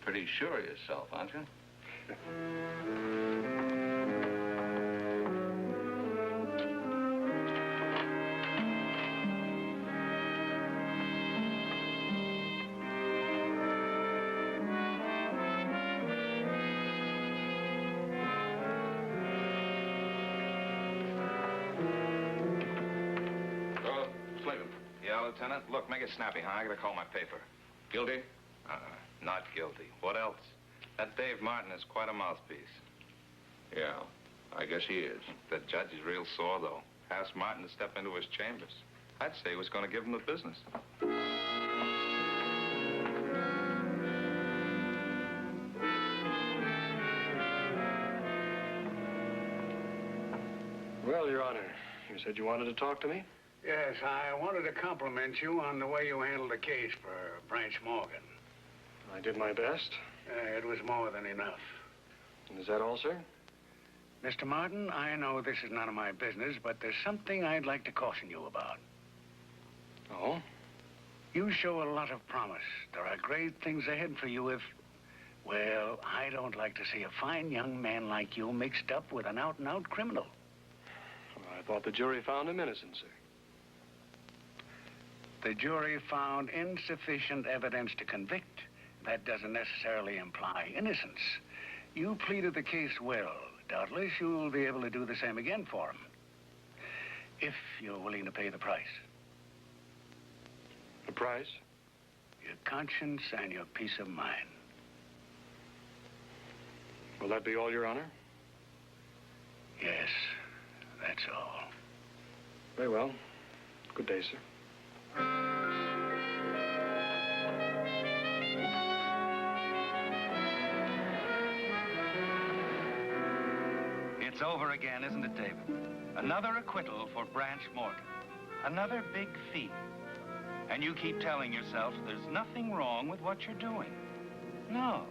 pretty sure of yourself, aren't you? Now, Lieutenant, look, make it snappy, huh? I gotta call my paper. Guilty? Not guilty. What else? That Dave Martin is quite a mouthpiece. Yeah, I guess he is. The judge is real sore, though. Asked Martin to step into his chambers. I'd say he was going to give him the business. Well, Your Honor, you said you wanted to talk to me? Yes, I wanted to compliment you on the way you handled the case for Branch Morgan. I did my best. It was more than enough. And is that all, sir? Mr. Martin, I know this is none of my business, but there's something I'd like to caution you about. Oh? You show a lot of promise. There are great things ahead for you if... Well, I don't like to see a fine young man like you mixed up with an out-and-out criminal. Well, I thought the jury found him innocent, sir. The jury found insufficient evidence to convict. That doesn't necessarily imply innocence. You pleaded the case well. Doubtless you'll be able to do the same again for him. If you're willing to pay the price. The price? Your conscience and your peace of mind. Will that be all, Your Honor? Yes, that's all. Very well. Good day, sir. It's over again, isn't it, David? Another acquittal for Branch Morgan. Another big fee. And you keep telling yourself there's nothing wrong with what you're doing. No,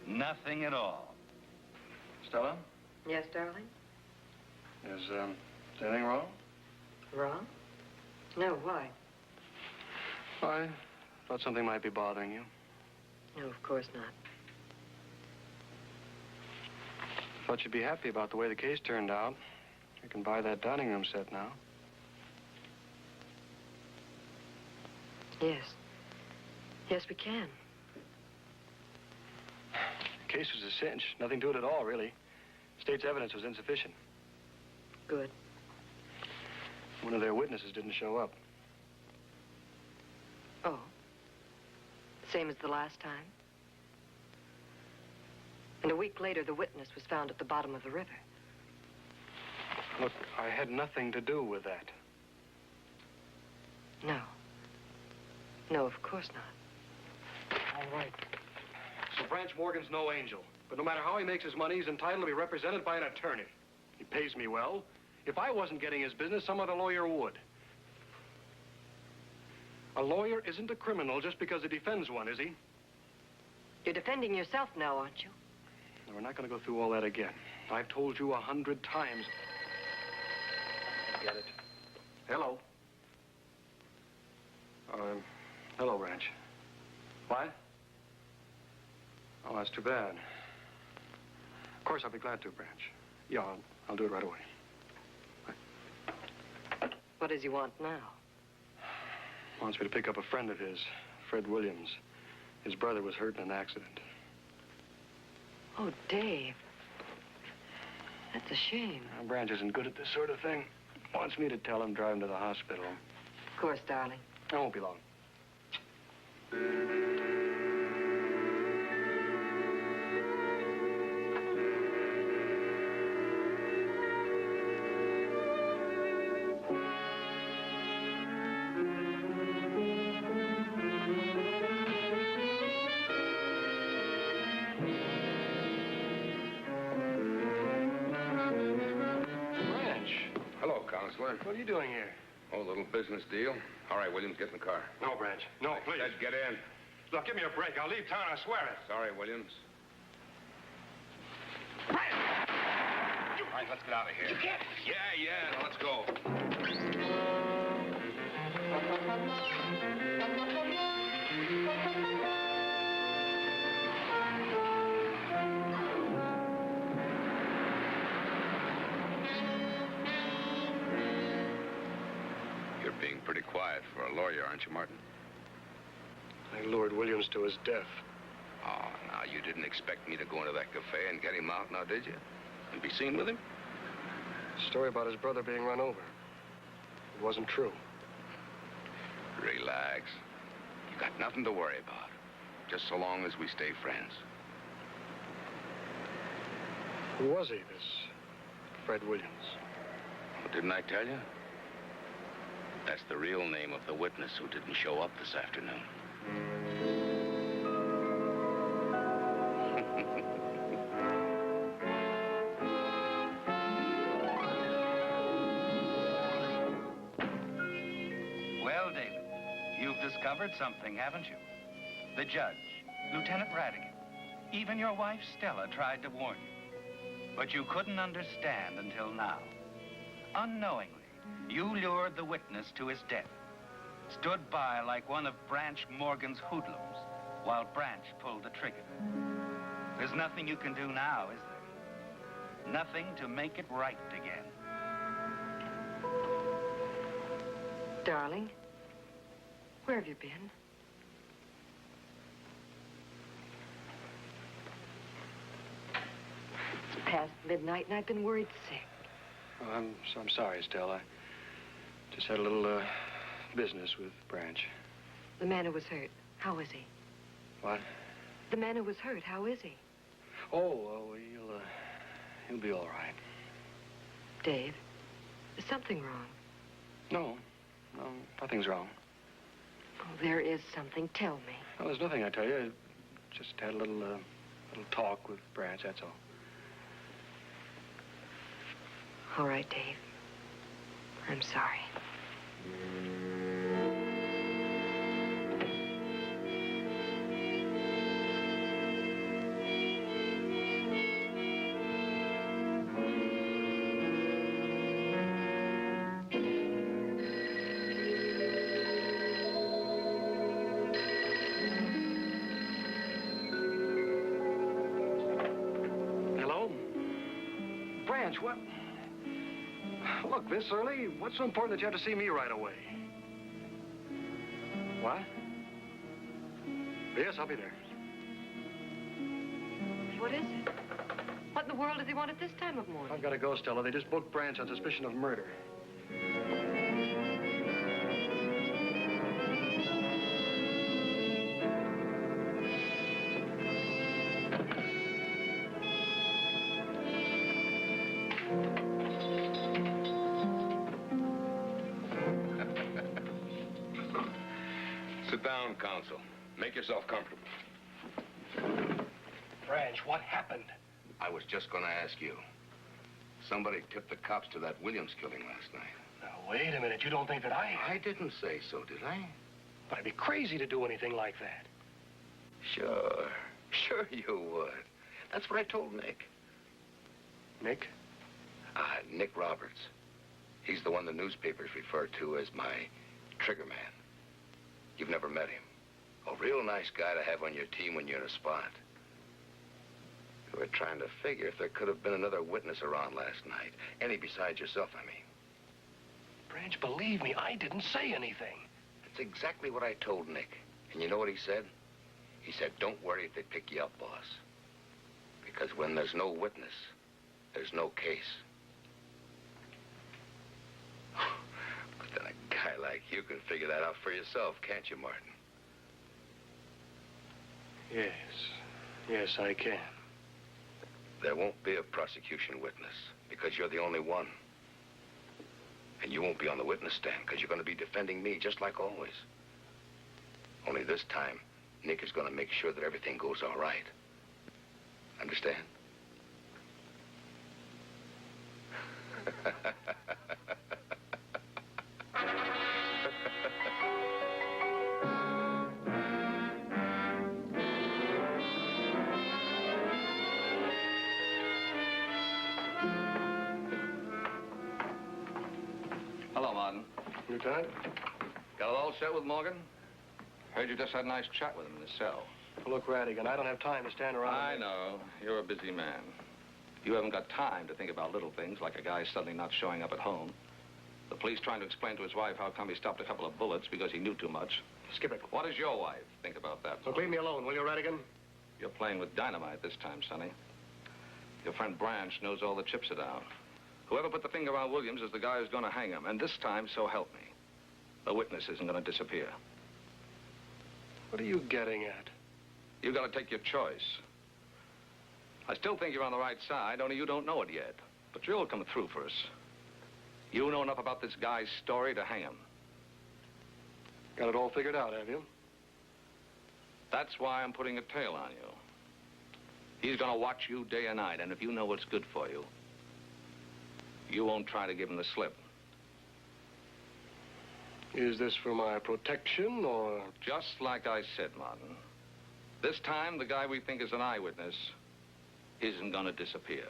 nothing at all. Stella? Yes, darling? Is anything wrong? Wrong? No, why? I thought something might be bothering you. No, of course not. Thought you'd be happy about the way the case turned out. You can buy that dining room set now. Yes. Yes, we can. The case was a cinch. Nothing to it at all, really. State's evidence was insufficient. Good. One of their witnesses didn't show up. Oh. Same as the last time? And a week later, the witness was found at the bottom of the river. Look, I had nothing to do with that. No. No, of course not. All right. So Branch Morgan's no angel. But no matter how he makes his money, he's entitled to be represented by an attorney. He pays me well. If I wasn't getting his business, some other lawyer would. A lawyer isn't a criminal just because he defends one, is he? You're defending yourself now, aren't you? No, we're not going to go through all that again. I've told you 100 times. Get it. Hello. Hello, Branch. What? Oh, that's too bad. Of course, I'll be glad to, Branch. Yeah, I'll do it right away. What does he want now? Wants me to pick up a friend of his, Fred Williams. His brother was hurt in an accident. Oh, Dave. That's a shame. Now, Branch isn't good at this sort of thing. Wants me to tell him, drive him to the hospital. Of course, darling. I won't be long. What are you doing here? Oh, a little business deal. All right, Williams, get in the car. No, Branch. No, please. Said get in. Look, give me a break. I'll leave town, I swear it. Sorry, Williams. Branch! All right, let's get out of here. You can't. Yeah, now let's go. You're being pretty quiet for a lawyer, aren't you, Martin? I lured Williams to his death. Oh, now, you didn't expect me to go into that cafe and get him out now, did you? And be seen with him? The story about his brother being run over. It wasn't true. Relax. You got nothing to worry about. Just so long as we stay friends. Who was he, this Fred Williams? Well, didn't I tell you? That's the real name of the witness who didn't show up this afternoon. Well, David, you've discovered something, haven't you? The judge, Lieutenant Radigan, even your wife, Stella, tried to warn you. But you couldn't understand until now. Unknowingly, you lured the witness to his death. Stood by like one of Branch Morgan's hoodlums while Branch pulled the trigger. There's nothing you can do now, is there? Nothing to make it right again. Darling, where have you been? It's past midnight and I've been worried sick. Oh, I'm sorry, Stella. I just had a little business with Branch. The man who was hurt, how is he? What? The man who was hurt, how is he? Oh, he'll be all right. Dave, is something wrong? No, nothing's wrong. Oh, there is something. Tell me. Well, there's nothing, I tell you. I just had a little talk with Branch, that's all. All right, Dave. I'm sorry. Hello? Branch, what? Look, this early? What's so important that you have to see me right away? What? Yes, I'll be there. What is it? What in the world does he want at this time of morning? I've got to go, Stella. They just booked Branch on suspicion of murder. Sit down, counsel. Make yourself comfortable. Branch, what happened? I was just going to ask you. Somebody tipped the cops to that Williams killing last night. Now, wait a minute. You don't think that I didn't say so, did I? But I'd be crazy to do anything like that. Sure. Sure you would. That's what I told Nick. Nick? Nick Roberts. He's the one the newspapers refer to as my trigger man. You've never met him. A real nice guy to have on your team when you're in a spot. We were trying to figure if there could have been another witness around last night. Any besides yourself, I mean. Branch, believe me, I didn't say anything. That's exactly what I told Nick. And you know what he said? He said, don't worry if they pick you up, boss. Because when there's no witness, there's no case. But then a guy like you can figure that out for yourself, can't you, Martin? Yes, I can. There won't be a prosecution witness because you're the only one. And you won't be on the witness stand because you're going to be defending me just like always. Only this time, Nick is going to make sure that everything goes all right. Understand? Hello, Martin. Lieutenant? Got it all set with Morgan? Heard you just had a nice chat with him in his cell. Look, Radigan, I don't have time to stand around. I know. You're a busy man. You haven't got time to think about little things like a guy suddenly not showing up at home. The police trying to explain to his wife how come he stopped a couple of bullets because he knew too much. Skip it. What does your wife think about that? Look, leave me alone, will you, Radigan? You're playing with dynamite this time, Sonny. Your friend Branch knows all the chips are down. Whoever put the finger on Williams is the guy who's going to hang him. And this time, so help me. the witness isn't going to disappear. What are you getting at? You got to take your choice. I still think you're on the right side, only you don't know it yet. But you'll come through for us. You know enough about this guy's story to hang him. Got it all figured out, have you? That's why I'm putting a tail on you. He's gonna watch you day and night, and if you know what's good for you, you won't try to give him the slip. Is this for my protection, or...? Just like I said, Martin. This time, the guy we think is an eyewitness isn't gonna disappear.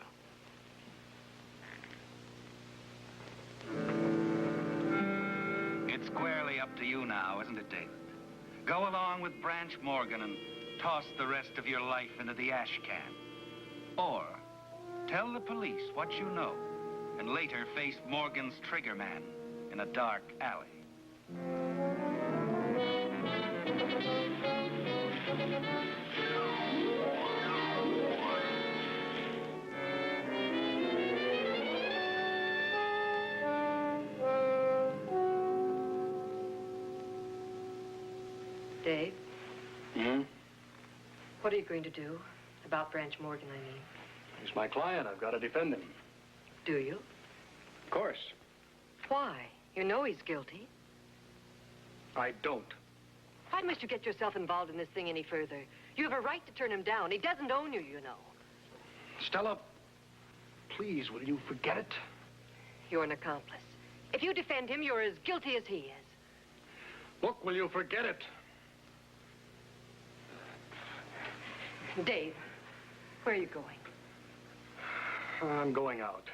It's squarely up to you now, isn't it, David? Go along with Branch Morgan and toss the rest of your life into the ash can. Or tell the police what you know and later face Morgan's trigger man in a dark alley. Dave, Hmm? what are you going to do about Branch Morgan, I mean? He's my client. I've got to defend him. Do you? Of course. Why? You know he's guilty. I don't. Why must you get yourself involved in this thing any further? You have a right to turn him down. He doesn't own you, you know. Stella, please, will you forget it? You're an accomplice. If you defend him, you're as guilty as he is. Look, will you forget it? Dave, where are you going? I'm going out.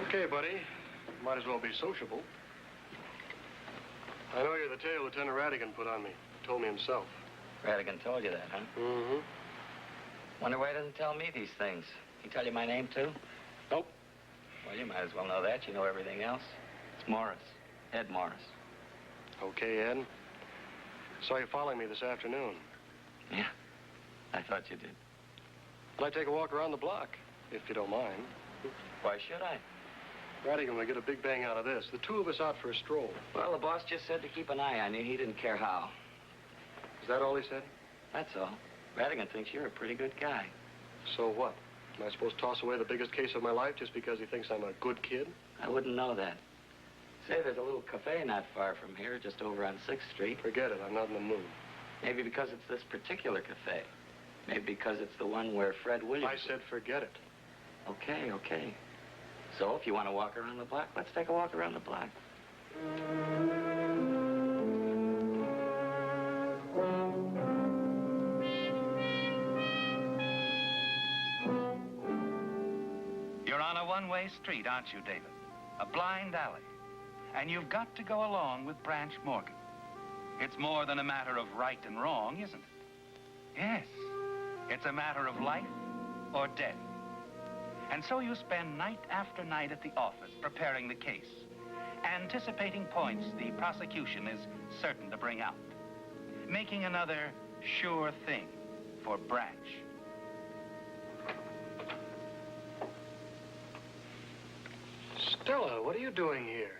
Okay, buddy. Might as well be sociable. I know you're the tale Lieutenant Radigan put on me. He told me himself. Radigan told you that, huh? Mm-hmm. Wonder why he doesn't tell me these things. He tell you my name, too? Nope. Well, you might as well know that. You know everything else. It's Morris. Ed Morris. Okay, Ed. Saw you following me this afternoon. Yeah, I thought you did. I'd like to take a walk around the block, if you don't mind. Why should I? Radigan will get a big bang out of this. The two of us out for a stroll. Well, the boss just said to keep an eye on you. He didn't care how. Is that all he said? That's all. Radigan thinks you're a pretty good guy. So what? Am I supposed to toss away the biggest case of my life just because he thinks I'm a good kid? I wouldn't know that. Say, there's a little cafe not far from here, just over on 6th Street. Forget it. I'm not in the mood. Maybe because it's this particular cafe. Maybe because it's the one where Fred Williams... I said forget it. Okay, okay. So if you want to walk around the block, let's take a walk around the block. You're on a one-way street, aren't you, David? A blind alley. And you've got to go along with Branch Morgan. It's more than a matter of right and wrong, isn't it? Yes. It's a matter of life or death. And so you spend night after night at the office preparing the case, anticipating points the prosecution is certain to bring out, making another sure thing for Branch. Stella, what are you doing here?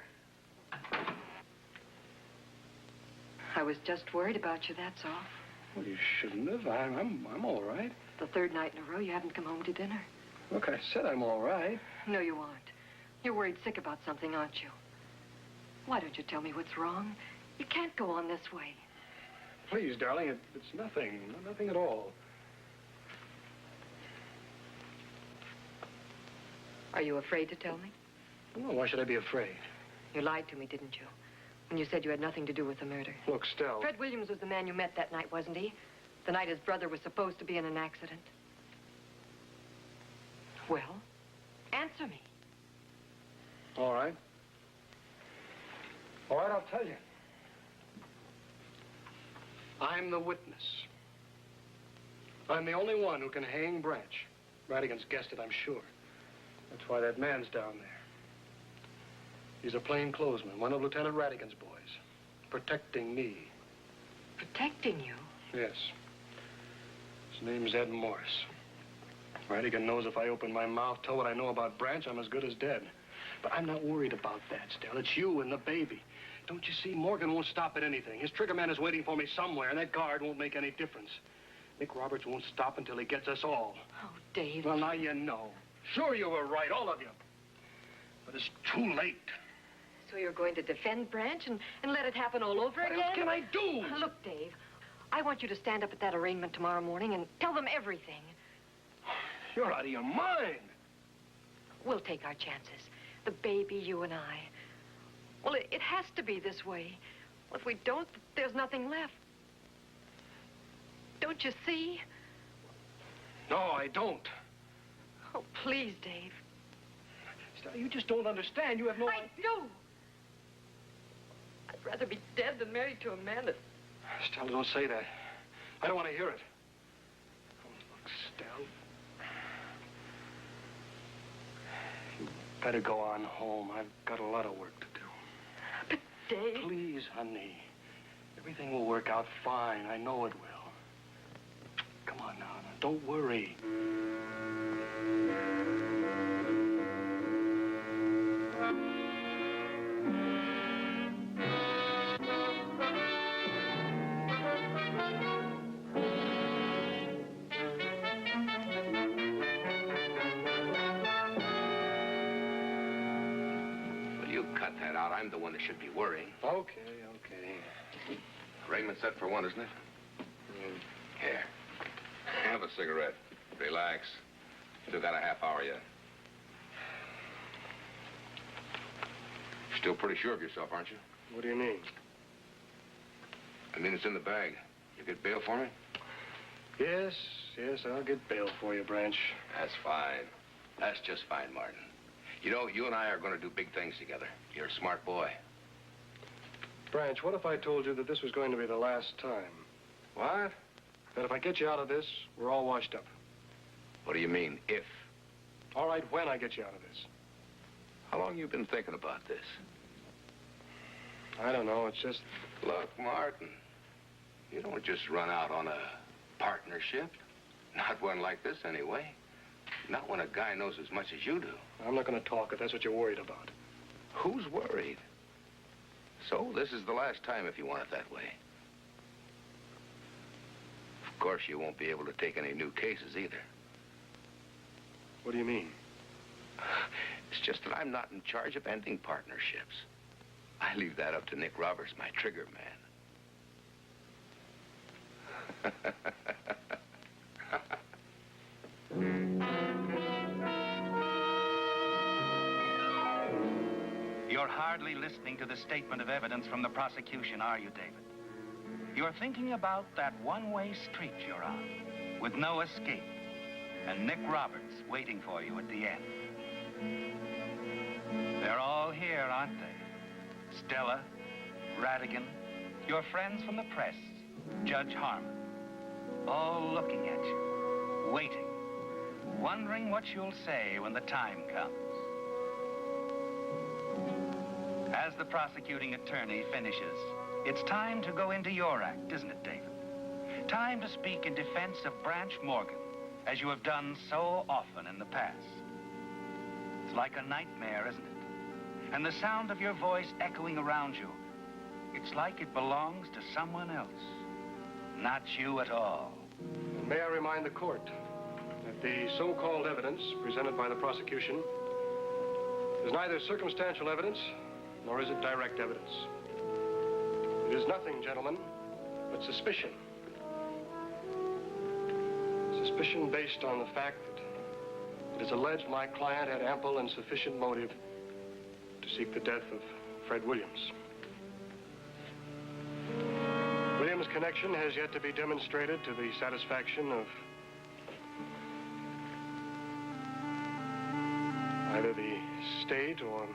I was just worried about you, that's all. Well, you shouldn't have. I'm all right. The third night in a row you haven't come home to dinner. Look, I said I'm all right. No, you aren't. You're worried sick about something, aren't you? Why don't you tell me what's wrong? You can't go on this way. Please, darling, it's nothing. Nothing at all. Are you afraid to tell me? Well, why should I be afraid? You lied to me, didn't you? When you said you had nothing to do with the murder. Look, Stella. Fred Williams was the man you met that night, wasn't he? The night his brother was supposed to be in an accident. Well, answer me. All right. All right, I'll tell you. I'm the witness. I'm the only one who can hang Branch. Radigan's guessed it, I'm sure. That's why that man's down there. He's a plainclothesman, one of Lieutenant Radigan's boys, protecting me. protecting you? Yes. His name's Ed Morse. Radigan knows if I open my mouth, tell what I know about Branch, I'm as good as dead. But I'm not worried about that, Stella. It's you and the baby. Don't you see? Morgan won't stop at anything. His trigger man is waiting for me somewhere, and that guard won't make any difference. Nick Roberts won't stop until he gets us all. Oh, Dave. Well, now you know. Sure you were right, all of you. But it's too late. So you're going to defend Branch and let it happen all over again? What else can I do? Look, Dave, I want you to stand up at that arraignment tomorrow morning and tell them everything. You're out of your mind. We'll take our chances. The baby, you and I. Well, it has to be this way. Well, if we don't, there's nothing left. Don't you see? No, I don't. Oh, please, Dave. Stella, you just don't understand. You have no... I do. I'd rather be dead than married to a man that... Stella, don't say that. I don't want to hear it. Oh, look, Stella. You better go on home. I've got a lot of work to do. But, Dave... Please, honey. Everything will work out fine. I know it will. Come on now. Don't worry. I'm the one that should be worrying. Okay. Arraignment set for 1, isn't it? Here. Have a cigarette. Relax. Still got a half hour yet. Still pretty sure of yourself, aren't you? What do you mean? I mean, it's in the bag. You get bail for me? Yes, I'll get bail for you, Branch. That's fine. That's just fine, Martin. You know, you and I are going to do big things together. You're a smart boy. Branch, what if I told you that this was going to be the last time? What? That if I get you out of this, we're all washed up. What do you mean, if? All right, when I get you out of this. How long you been thinking about this? I don't know, it's just... Look, Martin, you don't just run out on a partnership. Not one like this, anyway. Not when a guy knows as much as you do. I'm not going to talk if that's what you're worried about. Who's worried? So, this is the last time if you want it that way. Of course, you won't be able to take any new cases either. What do you mean? It's just that I'm not in charge of ending partnerships. I leave that up to Nick Roberts, my trigger man. You're hardly listening to the statement of evidence from the prosecution, are you, David? You're thinking about that one-way street you're on, with no escape, and Nick Roberts waiting for you at the end. They're all here, aren't they? Stella, Radigan, your friends from the press, Judge Harmon, all looking at you, waiting, wondering what you'll say when the time comes. As the prosecuting attorney finishes, it's time to go into your act, isn't it, David? Time to speak in defense of Branch Morgan, as you have done so often in the past. It's like a nightmare, isn't it? And the sound of your voice echoing around you, it's like it belongs to someone else, not you at all. May I remind the court that the so-called evidence presented by the prosecution is neither circumstantial evidence nor is it direct evidence. It is nothing, gentlemen, but suspicion. Suspicion based on the fact that it is alleged my client had ample and sufficient motive to seek the death of Fred Williams. Williams' connection has yet to be demonstrated to the satisfaction of either the state or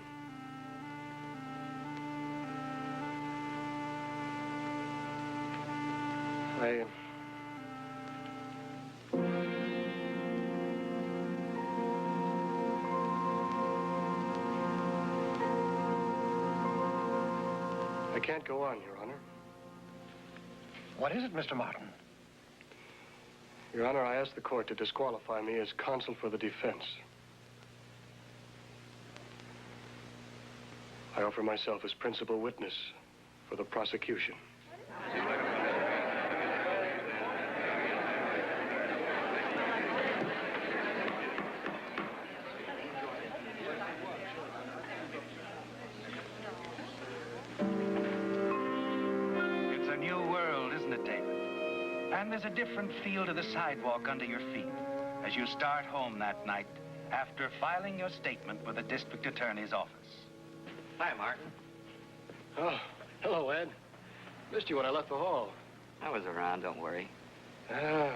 I can't go on, Your Honor. What is it, Mr. Martin? Your Honor, I ask the court to disqualify me as counsel for the defense. I offer myself as principal witness for the prosecution. It's a new world, isn't it, David? And there's a different feel to the sidewalk under your feet as you start home that night after filing your statement with the district attorney's office. Hi, Martin. Oh, hello, Ed. Missed you when I left the hall. I was around, don't worry.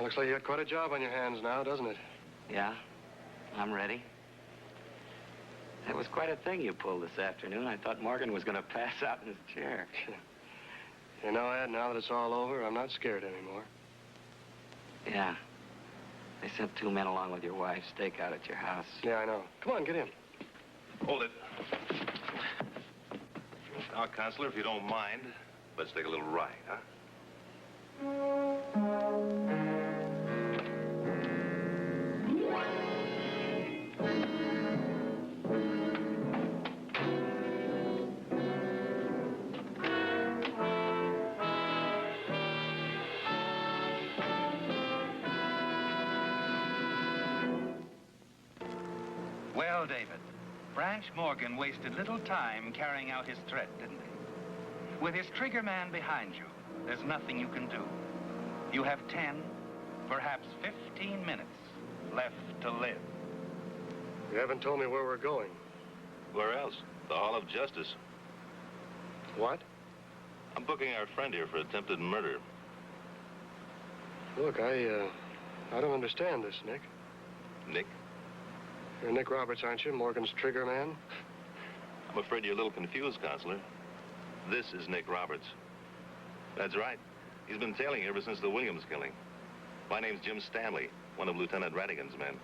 Looks like you got quite a job on your hands now, doesn't it? Yeah, I'm ready. That was quite a thing you pulled this afternoon. I thought Morgan was going to pass out in his chair. You know, Ed, now that it's all over, I'm not scared anymore. Yeah. They sent 2 men along with your wife's stakeout at your house. Yeah, I know. Come on, get in. Hold it. Now, Counselor, if you don't mind, let's take a little ride, huh? Well, David, Branch Morgan wasted little time carrying out his threat, didn't he? With his trigger man behind you, there's nothing you can do. You have 10, perhaps 15 minutes left to live. You haven't told me where we're going. Where else? The Hall of Justice. What? I'm booking our friend here for attempted murder. Look, I don't understand this, Nick. Nick? You're Nick Roberts, aren't you? Morgan's trigger man? I'm afraid you're a little confused, Counselor. This is Nick Roberts. That's right. He's been tailing you ever since the Williams killing. My name's Jim Stanley, one of Lieutenant Radigan's men.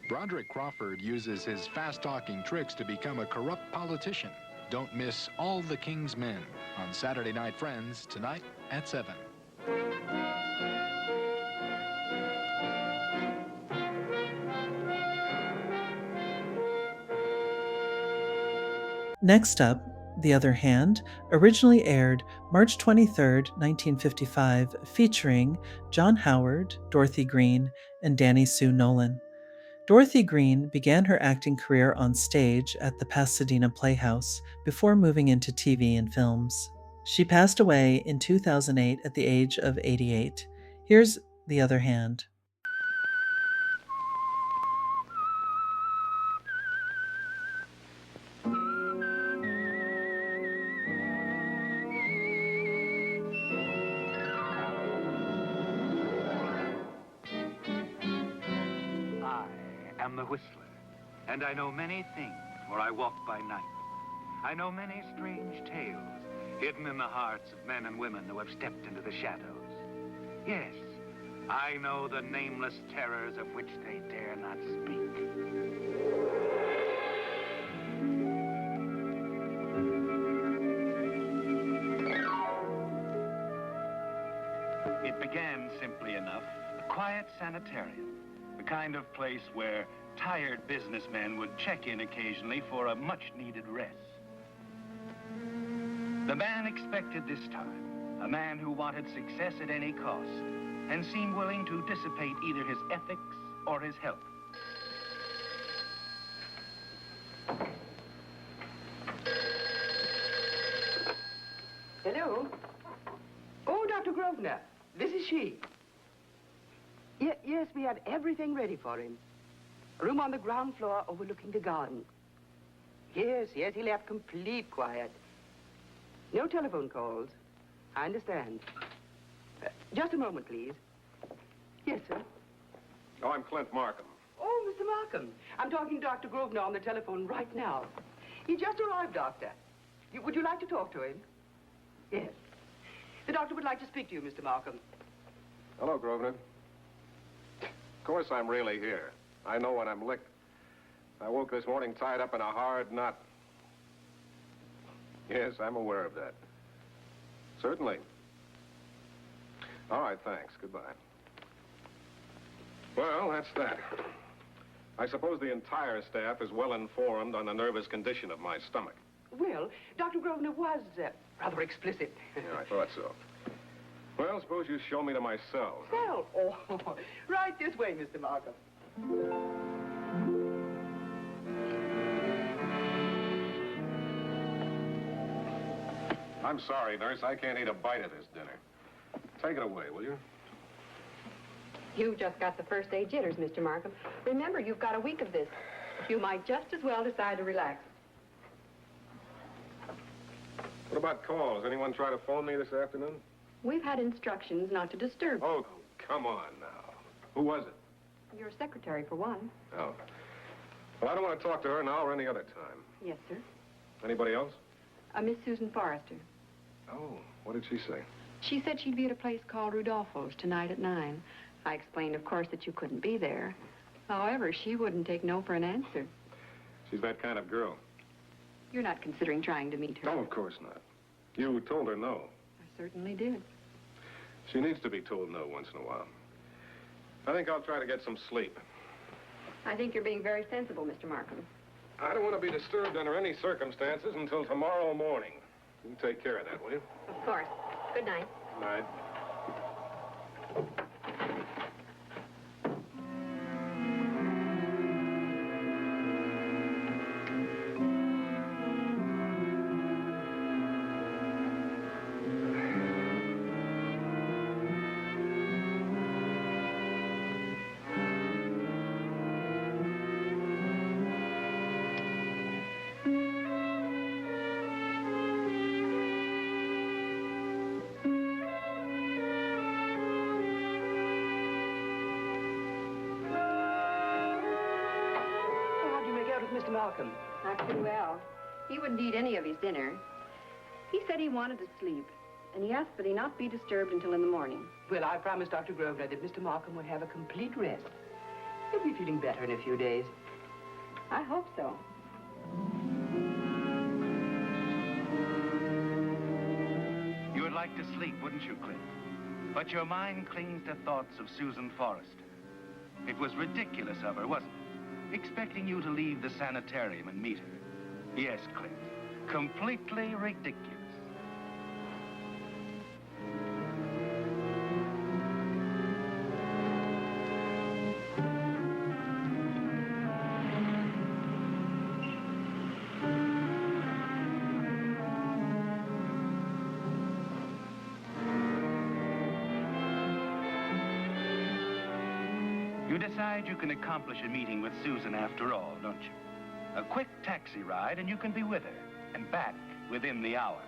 Broderick Crawford uses his fast-talking tricks to become a corrupt politician. Don't miss All the King's Men on Saturday Night Friends tonight at 7. Next up, The Other Hand, originally aired March 23, 1955, featuring John Howard, Dorothy Green, and Danny Sue Nolan. Dorothy Green began her acting career on stage at the Pasadena Playhouse before moving into TV and films. She passed away in 2008 at the age of 88. Here's The Other Hand. I am the Whistler, and I know many things, for I walk by night. I know many strange tales hidden in the hearts of men and women who have stepped into the shadows. Yes, I know the nameless terrors of which they dare not speak. It began simply enough, a quiet sanitarium. The kind of place where tired businessmen would check in occasionally for a much-needed rest. The man expected this time, a man who wanted success at any cost and seemed willing to dissipate either his ethics or his health. Hello? Oh, Dr. Grosvenor, this is she. Yes, we had everything ready for him. A room on the ground floor overlooking the garden. Yes, he'll have complete quiet. No telephone calls. I understand. Just a moment, please. Yes, sir. Oh, I'm Clint Markham. Oh, Mr. Markham. I'm talking to Dr. Grosvenor on the telephone right now. He just arrived, Doctor. Would you like to talk to him? Yes. The doctor would like to speak to you, Mr. Markham. Hello, Grosvenor. Of course I'm really here. I know when I'm licked. I woke this morning tied up in a hard knot. Yes, I'm aware of that. Certainly. All right, thanks. Goodbye. Well, that's that. I suppose the entire staff is well informed on the nervous condition of my stomach. Well, Dr. Grosvenor was rather explicit. Yeah, I thought so. Well, suppose you show me to my cell. Cell? Oh, right this way, Mr. Markham. I'm sorry, nurse. I can't eat a bite of this dinner. Take it away, will you? You just got the first day jitters, Mr. Markham. Remember, you've got a week of this. You might just as well decide to relax. What about calls? Anyone try to phone me this afternoon? We've had instructions not to disturb. Oh, come on now. Who was it? Your secretary, for one. Oh. Well, I don't want to talk to her now or any other time. Yes, sir. Anybody else? Miss Susan Forrester. Oh, what did she say? She said she'd be at a place called Rudolfo's tonight at 9. I explained, of course, that you couldn't be there. However, she wouldn't take no for an answer. She's that kind of girl. You're not considering trying to meet her? No, of course not. You told her no. I certainly did. She needs to be told no once in a while. I think I'll try to get some sleep. I think you're being very sensible, Mr. Markham. I don't want to be disturbed under any circumstances until tomorrow morning. You take care of that, will you? Of course. Good night. Good night. Mr. Markham? Not too well. He wouldn't eat any of his dinner. He said he wanted to sleep, and he asked that he not be disturbed until in the morning. Well, I promised Dr. Grosvenor that Mr. Markham would have a complete rest. He'll be feeling better in a few days. I hope so. You would like to sleep, wouldn't you, Clint? But your mind clings to thoughts of Susan Forrester. It was ridiculous of her, wasn't it? Expecting you to leave the sanitarium and meet her. Yes, Clint. Completely ridiculous. You decide you can accomplish a meeting with Susan after all, don't you? A quick taxi ride and you can be with her, and back within the hour.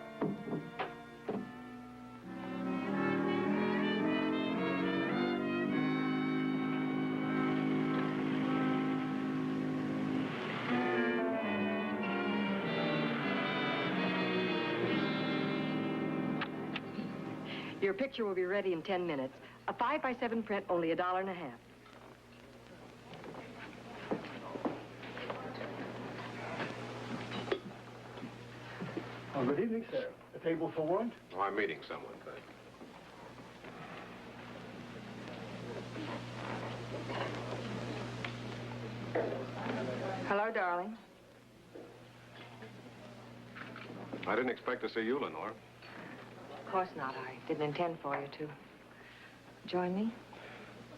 Your picture will be ready in 10 minutes. A 5x7 print, only $1.50. Oh, good evening, sir. A table for one? Oh, I'm meeting someone, thanks. Hello, darling. I didn't expect to see you, Lenore. Of course not. I didn't intend for you to. Join me?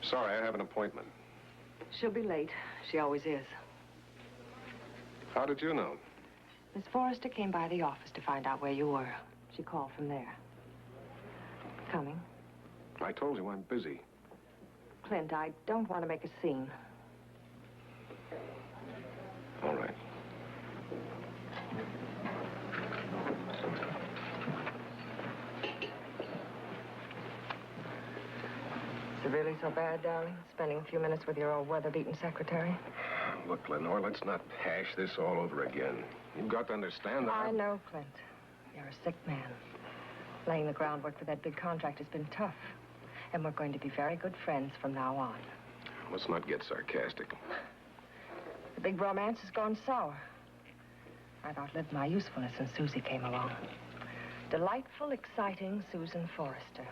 Sorry, I have an appointment. She'll be late. She always is. How did you know? Miss Forrester came by the office to find out where you were. She called from there. Coming? I told you I'm busy. Clint, I don't want to make a scene. All right. it really so bad, darling? Spending a few minutes with your old weather-beaten secretary? Look, Lenore, let's not hash this all over again. You've got to understand that I know, Clint. You're a sick man. Laying the groundwork for that big contract has been tough. And we're going to be very good friends from now on. Let's not get sarcastic. The big romance has gone sour. I've outlived my usefulness since Susie came along. Delightful, exciting Susan Forrester.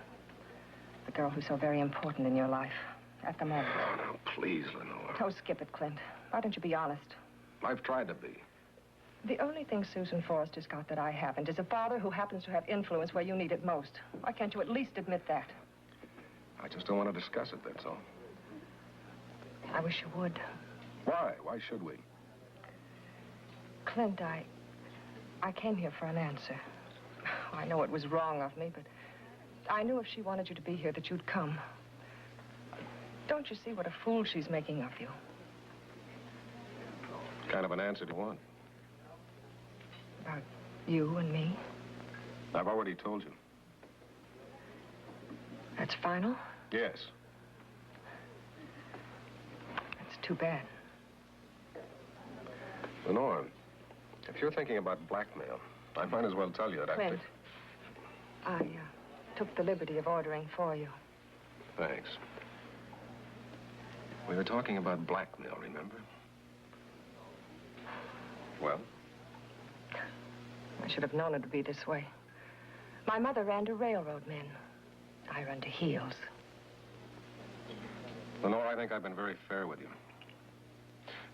The girl who's so very important in your life at the moment. Oh, now, please, Lenore. Oh, skip it, Clint. Why don't you be honest? I've tried to be. The only thing Susan Forrester's got that I haven't is a father who happens to have influence where you need it most. Why can't you at least admit that? I just don't want to discuss it, that's all. I wish you would. Why? Why should we? Clint, I came here for an answer. I know it was wrong of me, but I knew if she wanted you to be here that you'd come. Don't you see what a fool she's making of you? What kind of an answer do you want? About you and me? I've already told you. That's final? Yes. That's too bad. Lenore, if you're thinking about blackmail, I might as well tell you that Clint, I took the liberty of ordering for you. Thanks. We were talking about blackmail, remember? Well? I should have known it would be this way. My mother ran to railroad men. I run to heels. Lenore, I think I've been very fair with you.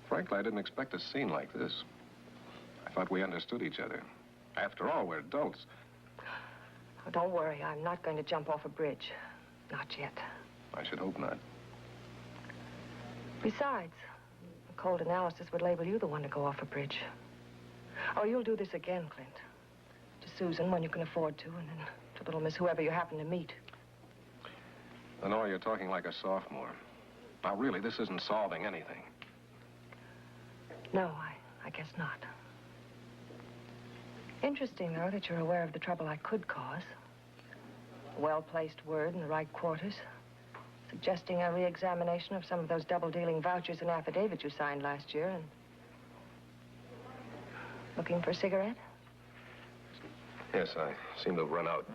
Frankly, I didn't expect a scene like this. I thought we understood each other. After all, we're adults. Oh, don't worry, I'm not going to jump off a bridge. Not yet. I should hope not. Besides, a cold analysis would label you the one to go off a bridge. Oh, you'll do this again, Clint. To Susan when you can afford to, and then to little Miss whoever you happen to meet. Lenore, you're talking like a sophomore. Now, really, this isn't solving anything. No, I guess not. Interesting, though, that you're aware of the trouble I could cause. A well-placed word in the right quarters. Suggesting a re-examination of some of those double-dealing vouchers and affidavits you signed last year, and... Looking for a cigarette? Yes, I seem to have run out.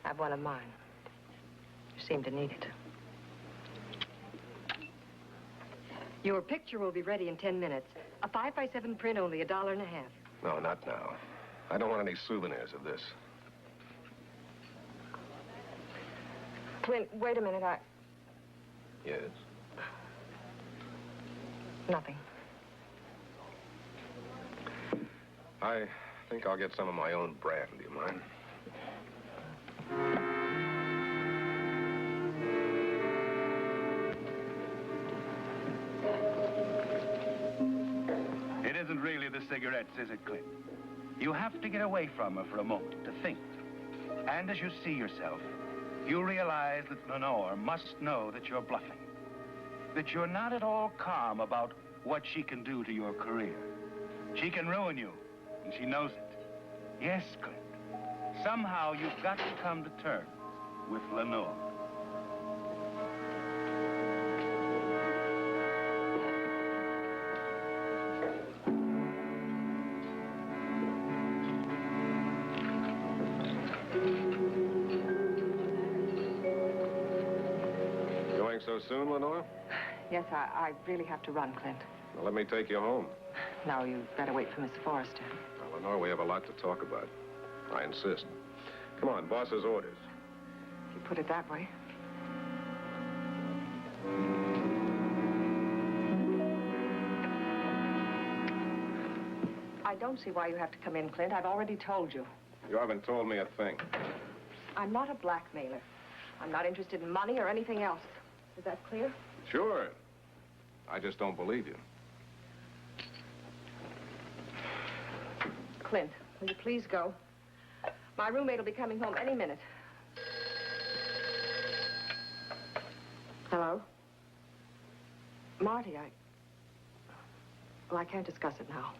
Have one of mine. You seem to need it. Your picture will be ready in 10 minutes. A 5x7 print, only $1.50. No, not now. I don't want any souvenirs of this. Clint, wait a minute, Yes? Nothing. I think I'll get some of my own brand. Do you mind? It isn't really the cigarettes, is it, Clint? You have to get away from her for a moment to think. And as you see yourself, you realize that Lenore must know that you're bluffing. That you're not at all calm about what she can do to your career. She can ruin you, and she knows it. Yes, Clint. Somehow you've got to come to terms with Lenore. Going so soon, Lenore? Yes, I really have to run, Clint. Well, let me take you home. No, you'd better wait for Miss Forrester. Well, Lenore, we have a lot to talk about. I insist. Come on, boss's orders. If you put it that way. I don't see why you have to come in, Clint. I've already told you. You haven't told me a thing. I'm not a blackmailer. I'm not interested in money or anything else. Is that clear? Sure. I just don't believe you. Clint, will you please go? My roommate will be coming home any minute. Hello? Marty, Well, I can't discuss it now.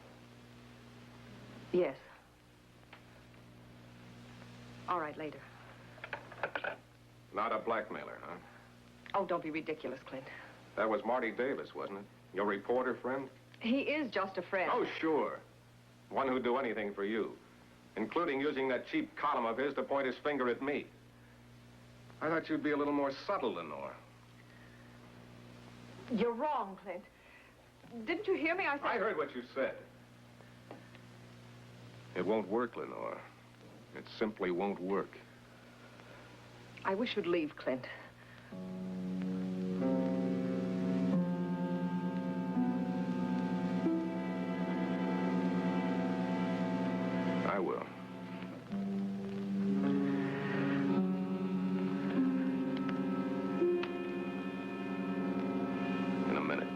Yes. All right, later. Not a blackmailer, huh? Oh, don't be ridiculous, Clint. That was Marty Davis, wasn't it? Your reporter friend? He is just a friend. Oh, sure. One who'd do anything for you, including using that cheap column of his to point his finger at me. I thought you'd be a little more subtle, Lenore. You're wrong, Clint. Didn't you hear me? I said... I heard what you said. It won't work, Lenore. It simply won't work. I wish you'd leave, Clint. I will. In a minute.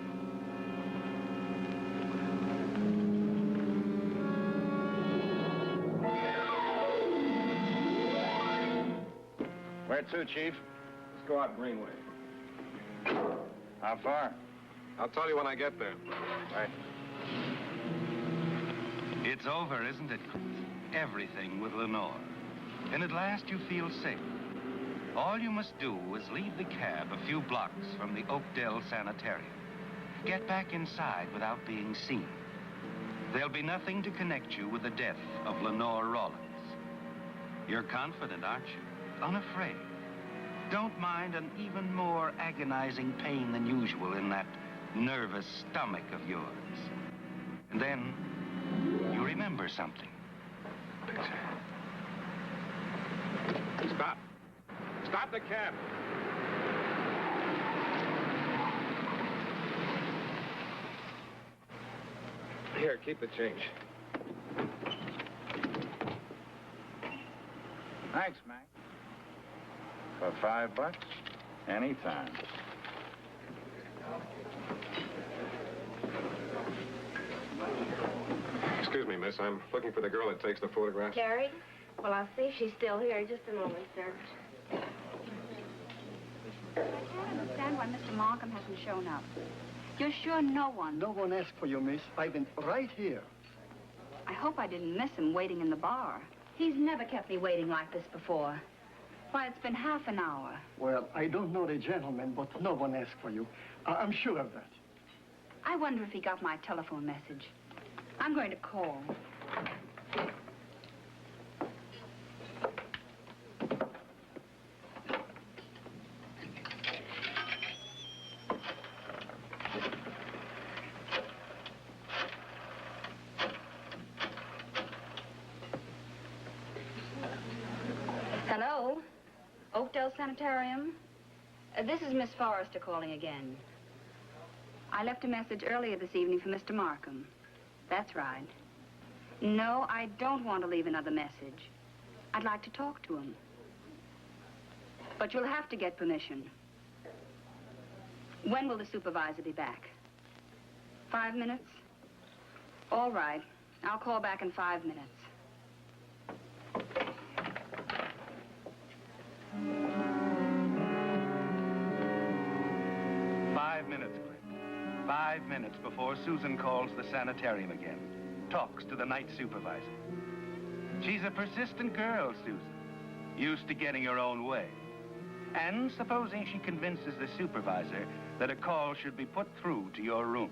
Where to, Chief? Let's go out Greenway. How far? I'll tell you when I get there. Right. It's over, isn't it, Chris? Everything with Lenore. And at last you feel safe. All you must do is leave the cab a few blocks from the Oakdale Sanitarium. Get back inside without being seen. There'll be nothing to connect you with the death of Lenore Rawlins. You're confident, aren't you? Unafraid. Don't mind an even more agonizing pain than usual in that nervous stomach of yours. And then you remember something. Stop. Stop the cab. Here, keep the change. Thanks, Mac. For $5? Anytime. Excuse me, miss. I'm looking for the girl that takes the photographs. Carrie? Well, I'll see if she's still here. Just a moment, sir. I can't understand why Mr. Markham hasn't shown up. You're sure no one? No one asked for you, miss. I've been right here. I hope I didn't miss him waiting in the bar. He's never kept me waiting like this before. Why, it's been half an hour. Well, I don't know the gentleman, but no one asked for you. I'm sure of that. I wonder if he got my telephone message. I'm going to call. Hello? Oakdale Sanitarium? This is Miss Forrester calling again. I left a message earlier this evening for Mr. Markham. That's right. No, I don't want to leave another message. I'd like to talk to him. But you'll have to get permission. When will the supervisor be back? 5 minutes? All right. I'll call back in 5 minutes. 5 minutes, Clint. 5 minutes before Susan calls the sanitarium again. Talks to the night supervisor. She's a persistent girl, Susan. Used to getting her own way. And supposing she convinces the supervisor that a call should be put through to your room.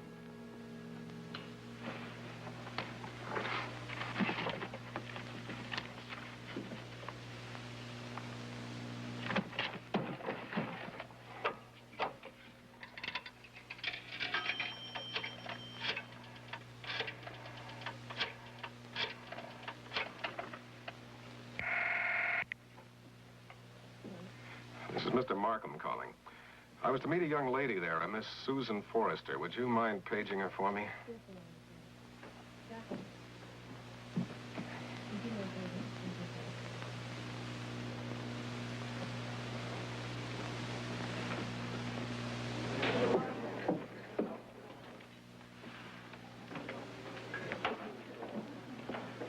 This is Mr. Markham calling. I was to meet a young lady there, a Miss Susan Forrester. Would you mind paging her for me?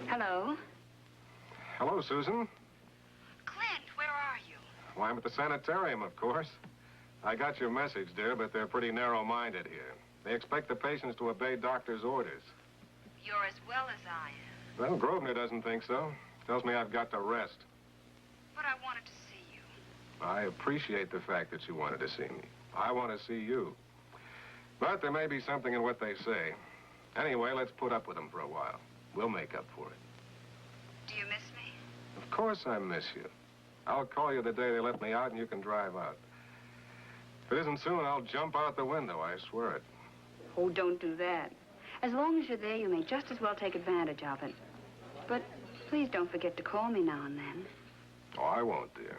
Hello? Hello, Susan. Clint, where are you? Why, I'm at the sanitarium, of course. I got your message, dear, but they're pretty narrow-minded here. They expect the patients to obey doctor's orders. You're as well as I am. Well, Grosvenor doesn't think so. Tells me I've got to rest. But I wanted to see you. I appreciate the fact that you wanted to see me. I want to see you. But there may be something in what they say. Anyway, let's put up with them for a while. We'll make up for it. Do you miss me? Of course I miss you. I'll call you the day they let me out and you can drive out. If it isn't soon, I'll jump out the window, I swear it. Oh, don't do that. As long as you're there, you may just as well take advantage of it. But please don't forget to call me now and then. Oh, I won't, dear.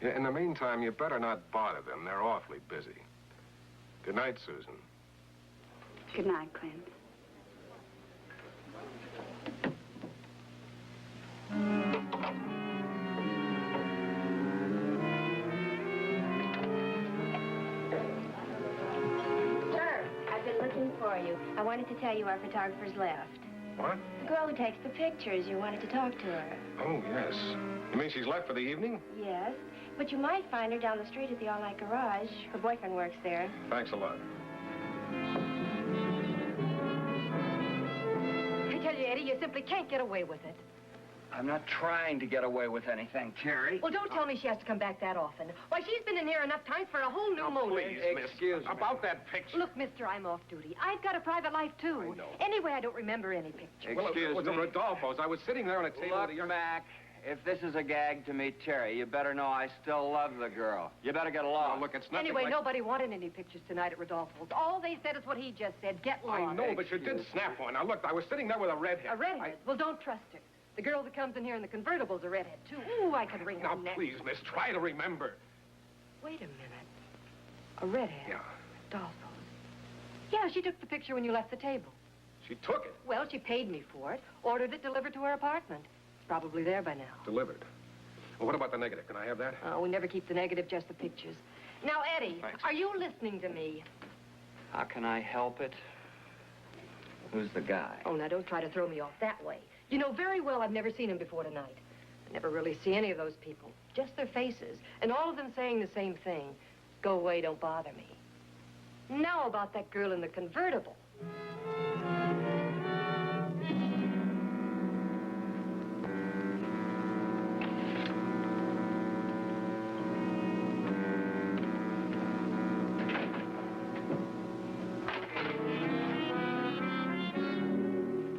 Yeah, in the meantime, you better not bother them. They're awfully busy. Good night, Susan. Good night, Clint. Sir, I've been looking for you. I wanted to tell you our photographer's left. What? The girl who takes the pictures, you wanted to talk to her. Oh, yes. You mean she's left for the evening? Yes, but you might find her down the street at the All Night Garage. Her boyfriend works there. Thanks a lot. I tell you, Eddie, you simply can't get away with it. I'm not trying to get away with anything, Terry. Well, don't tell me she has to come back that often. Why, she's been in here enough times for a whole new motive. Please, miss. Excuse me. About that picture. Look, mister, I'm off duty. I've got a private life, too. I know. Anyway, I don't remember any pictures. Well, it was a Rodolfo's. I was sitting there on a table Look, with the... Mac, if this is a gag to meet Terry, you better know I still love the girl. You better get along. Look, it's nothing Anyway, like... nobody wanted any pictures tonight at Rodolfo's. All they said is what he just said. Get lost. I know, but you did snap one. Now, look, I was sitting there with a redhead. A redhead? Well, don't trust her. The girl that comes in here in the convertible's a redhead, too. Ooh, I could wring her Now, neck. please, miss, try to remember. Wait a minute. A redhead? Yeah. Rodolfo's. Yeah, she took the picture when you left the table. She took it. Well, she paid me for it, ordered it delivered to her apartment. It's probably there by now. Delivered. Well, what about the negative? Can I have that? Oh, we never keep the negative, just the pictures. Now, Eddie, Thanks. are you listening to me? How can I help it? Who's the guy? Oh, now, don't try to throw me off that way. You know very well I've never seen him before tonight. I never really see any of those people. Just their faces. And all of them saying the same thing. Go away, don't bother me. Now about that girl in the convertible.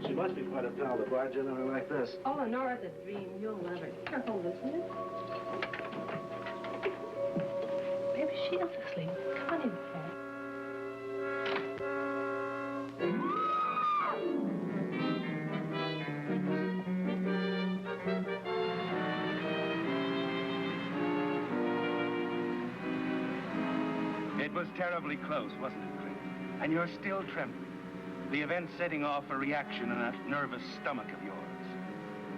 She must be quite a pal to barge in on her like this. Oh, Nora's a dream. You'll love her. Careful, isn't it? Maybe she is asleep. Come on in, Fred. It was terribly close, wasn't it, Clint? And you're still trembling. The event setting off a reaction in that nervous stomach of yours.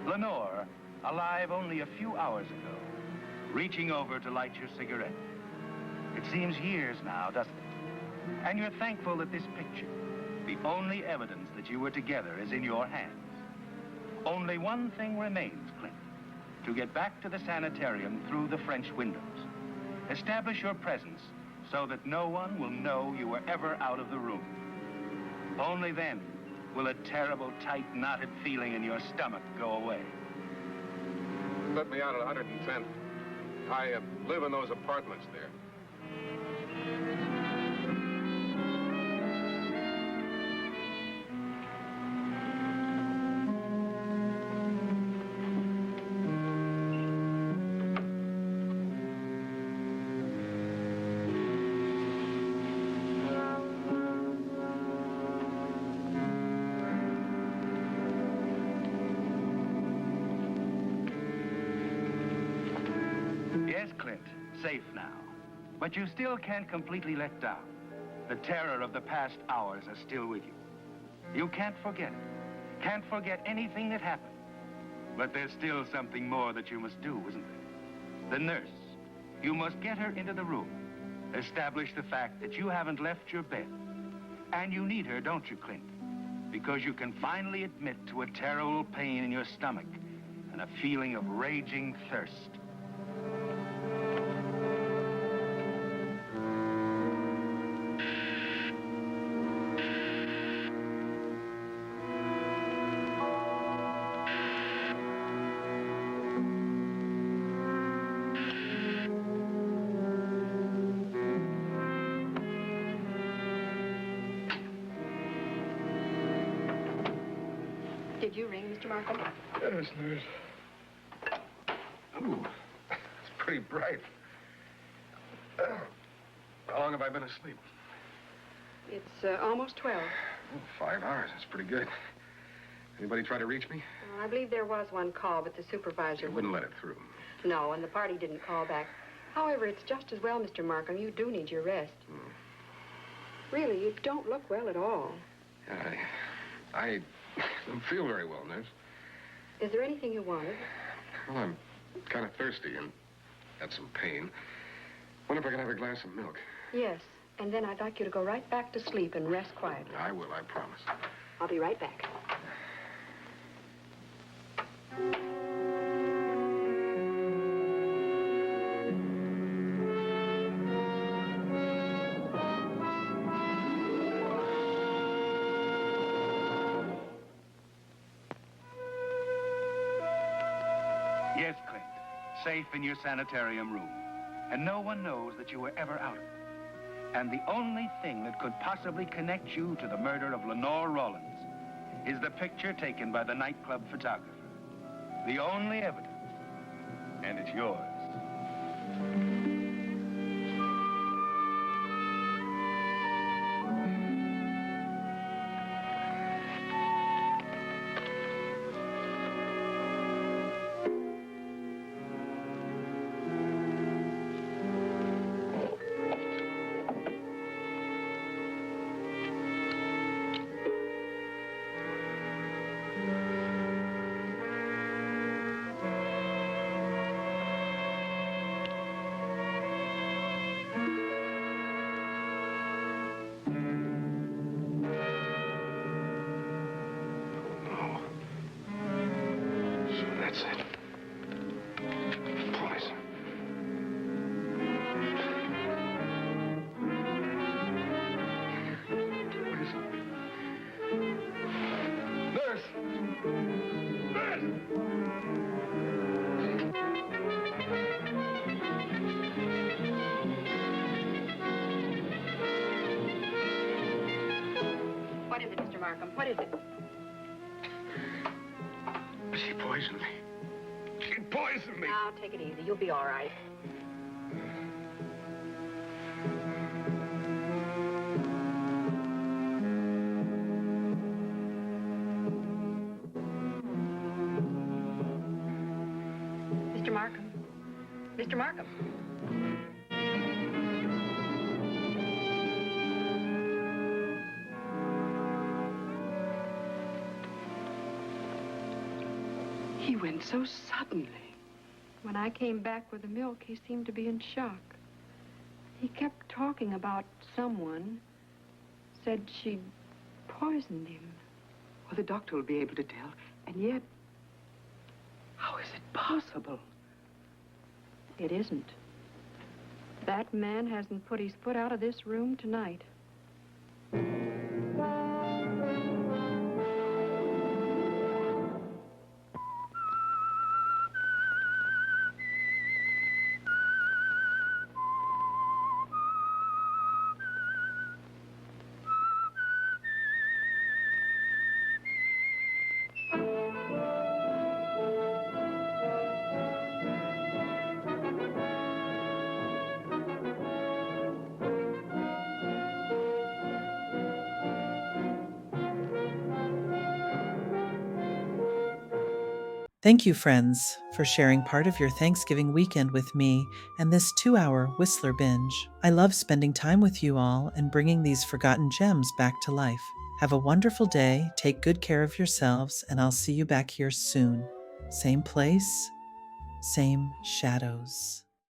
Lenore, alive only a few hours ago, reaching over to light your cigarette. It seems years now, doesn't it? And you're thankful that this picture, the only evidence that you were together, is in your hands. Only one thing remains, Clint. To get back to the sanitarium through the French windows. Establish your presence so that no one will know you were ever out of the room. Only then will a terrible, tight, knotted feeling in your stomach go away. Let me out at 110th. I live in those apartments there. Yes, Clint, safe now. But you still can't completely let down. The terror of the past hours are still with you. You can't forget it. Can't forget anything that happened. But there's still something more that you must do, isn't there? The nurse. You must get her into the room. Establish the fact that you haven't left your bed. And you need her, don't you, Clint? Because you can finally admit to a terrible pain in your stomach and a feeling of raging thirst. Did you ring, Mr. Markham? Yes, nurse. Ooh, it's pretty bright. How long have I been asleep? It's almost 12. Oh, 5 hours. That's pretty good. Anybody try to reach me? I believe there was one call, but the supervisor Wouldn't let it through. No, and the party didn't call back. However, it's just as well, Mr. Markham. You do need your rest. Really, you don't look well at all. I don't feel very well, nurse. Is there anything you wanted? Well, I'm kind of thirsty and got some pain. Wonder if I can have a glass of milk. Yes, and then I'd like you to go right back to sleep and rest quietly. I will, I promise. I'll be right back. Yes, Clint. Safe in your sanitarium room. And no one knows that you were ever out of it. And the only thing that could possibly connect you to the murder of Lenore Rollins is the picture taken by the nightclub photographer. The only evidence. And it's yours. That's it. Poison. Nurse! What is it, Mr. Markham? What is it? She poisoned me. She poisoned me. Now, take it easy. You'll be all right. Mr. Markham. Mr. Markham. He went so suddenly. When I came back with the milk, he seemed to be in shock. He kept talking about someone. Said she'd poisoned him. Well, the doctor will be able to tell. And yet, how is it possible? It isn't. That man hasn't put his foot out of this room tonight. Thank you, friends, for sharing part of your Thanksgiving weekend with me and this 2-hour Whistler binge. I love spending time with you all and bringing these forgotten gems back to life. Have a wonderful day, take good care of yourselves, and I'll see you back here soon. Same place, same shadows.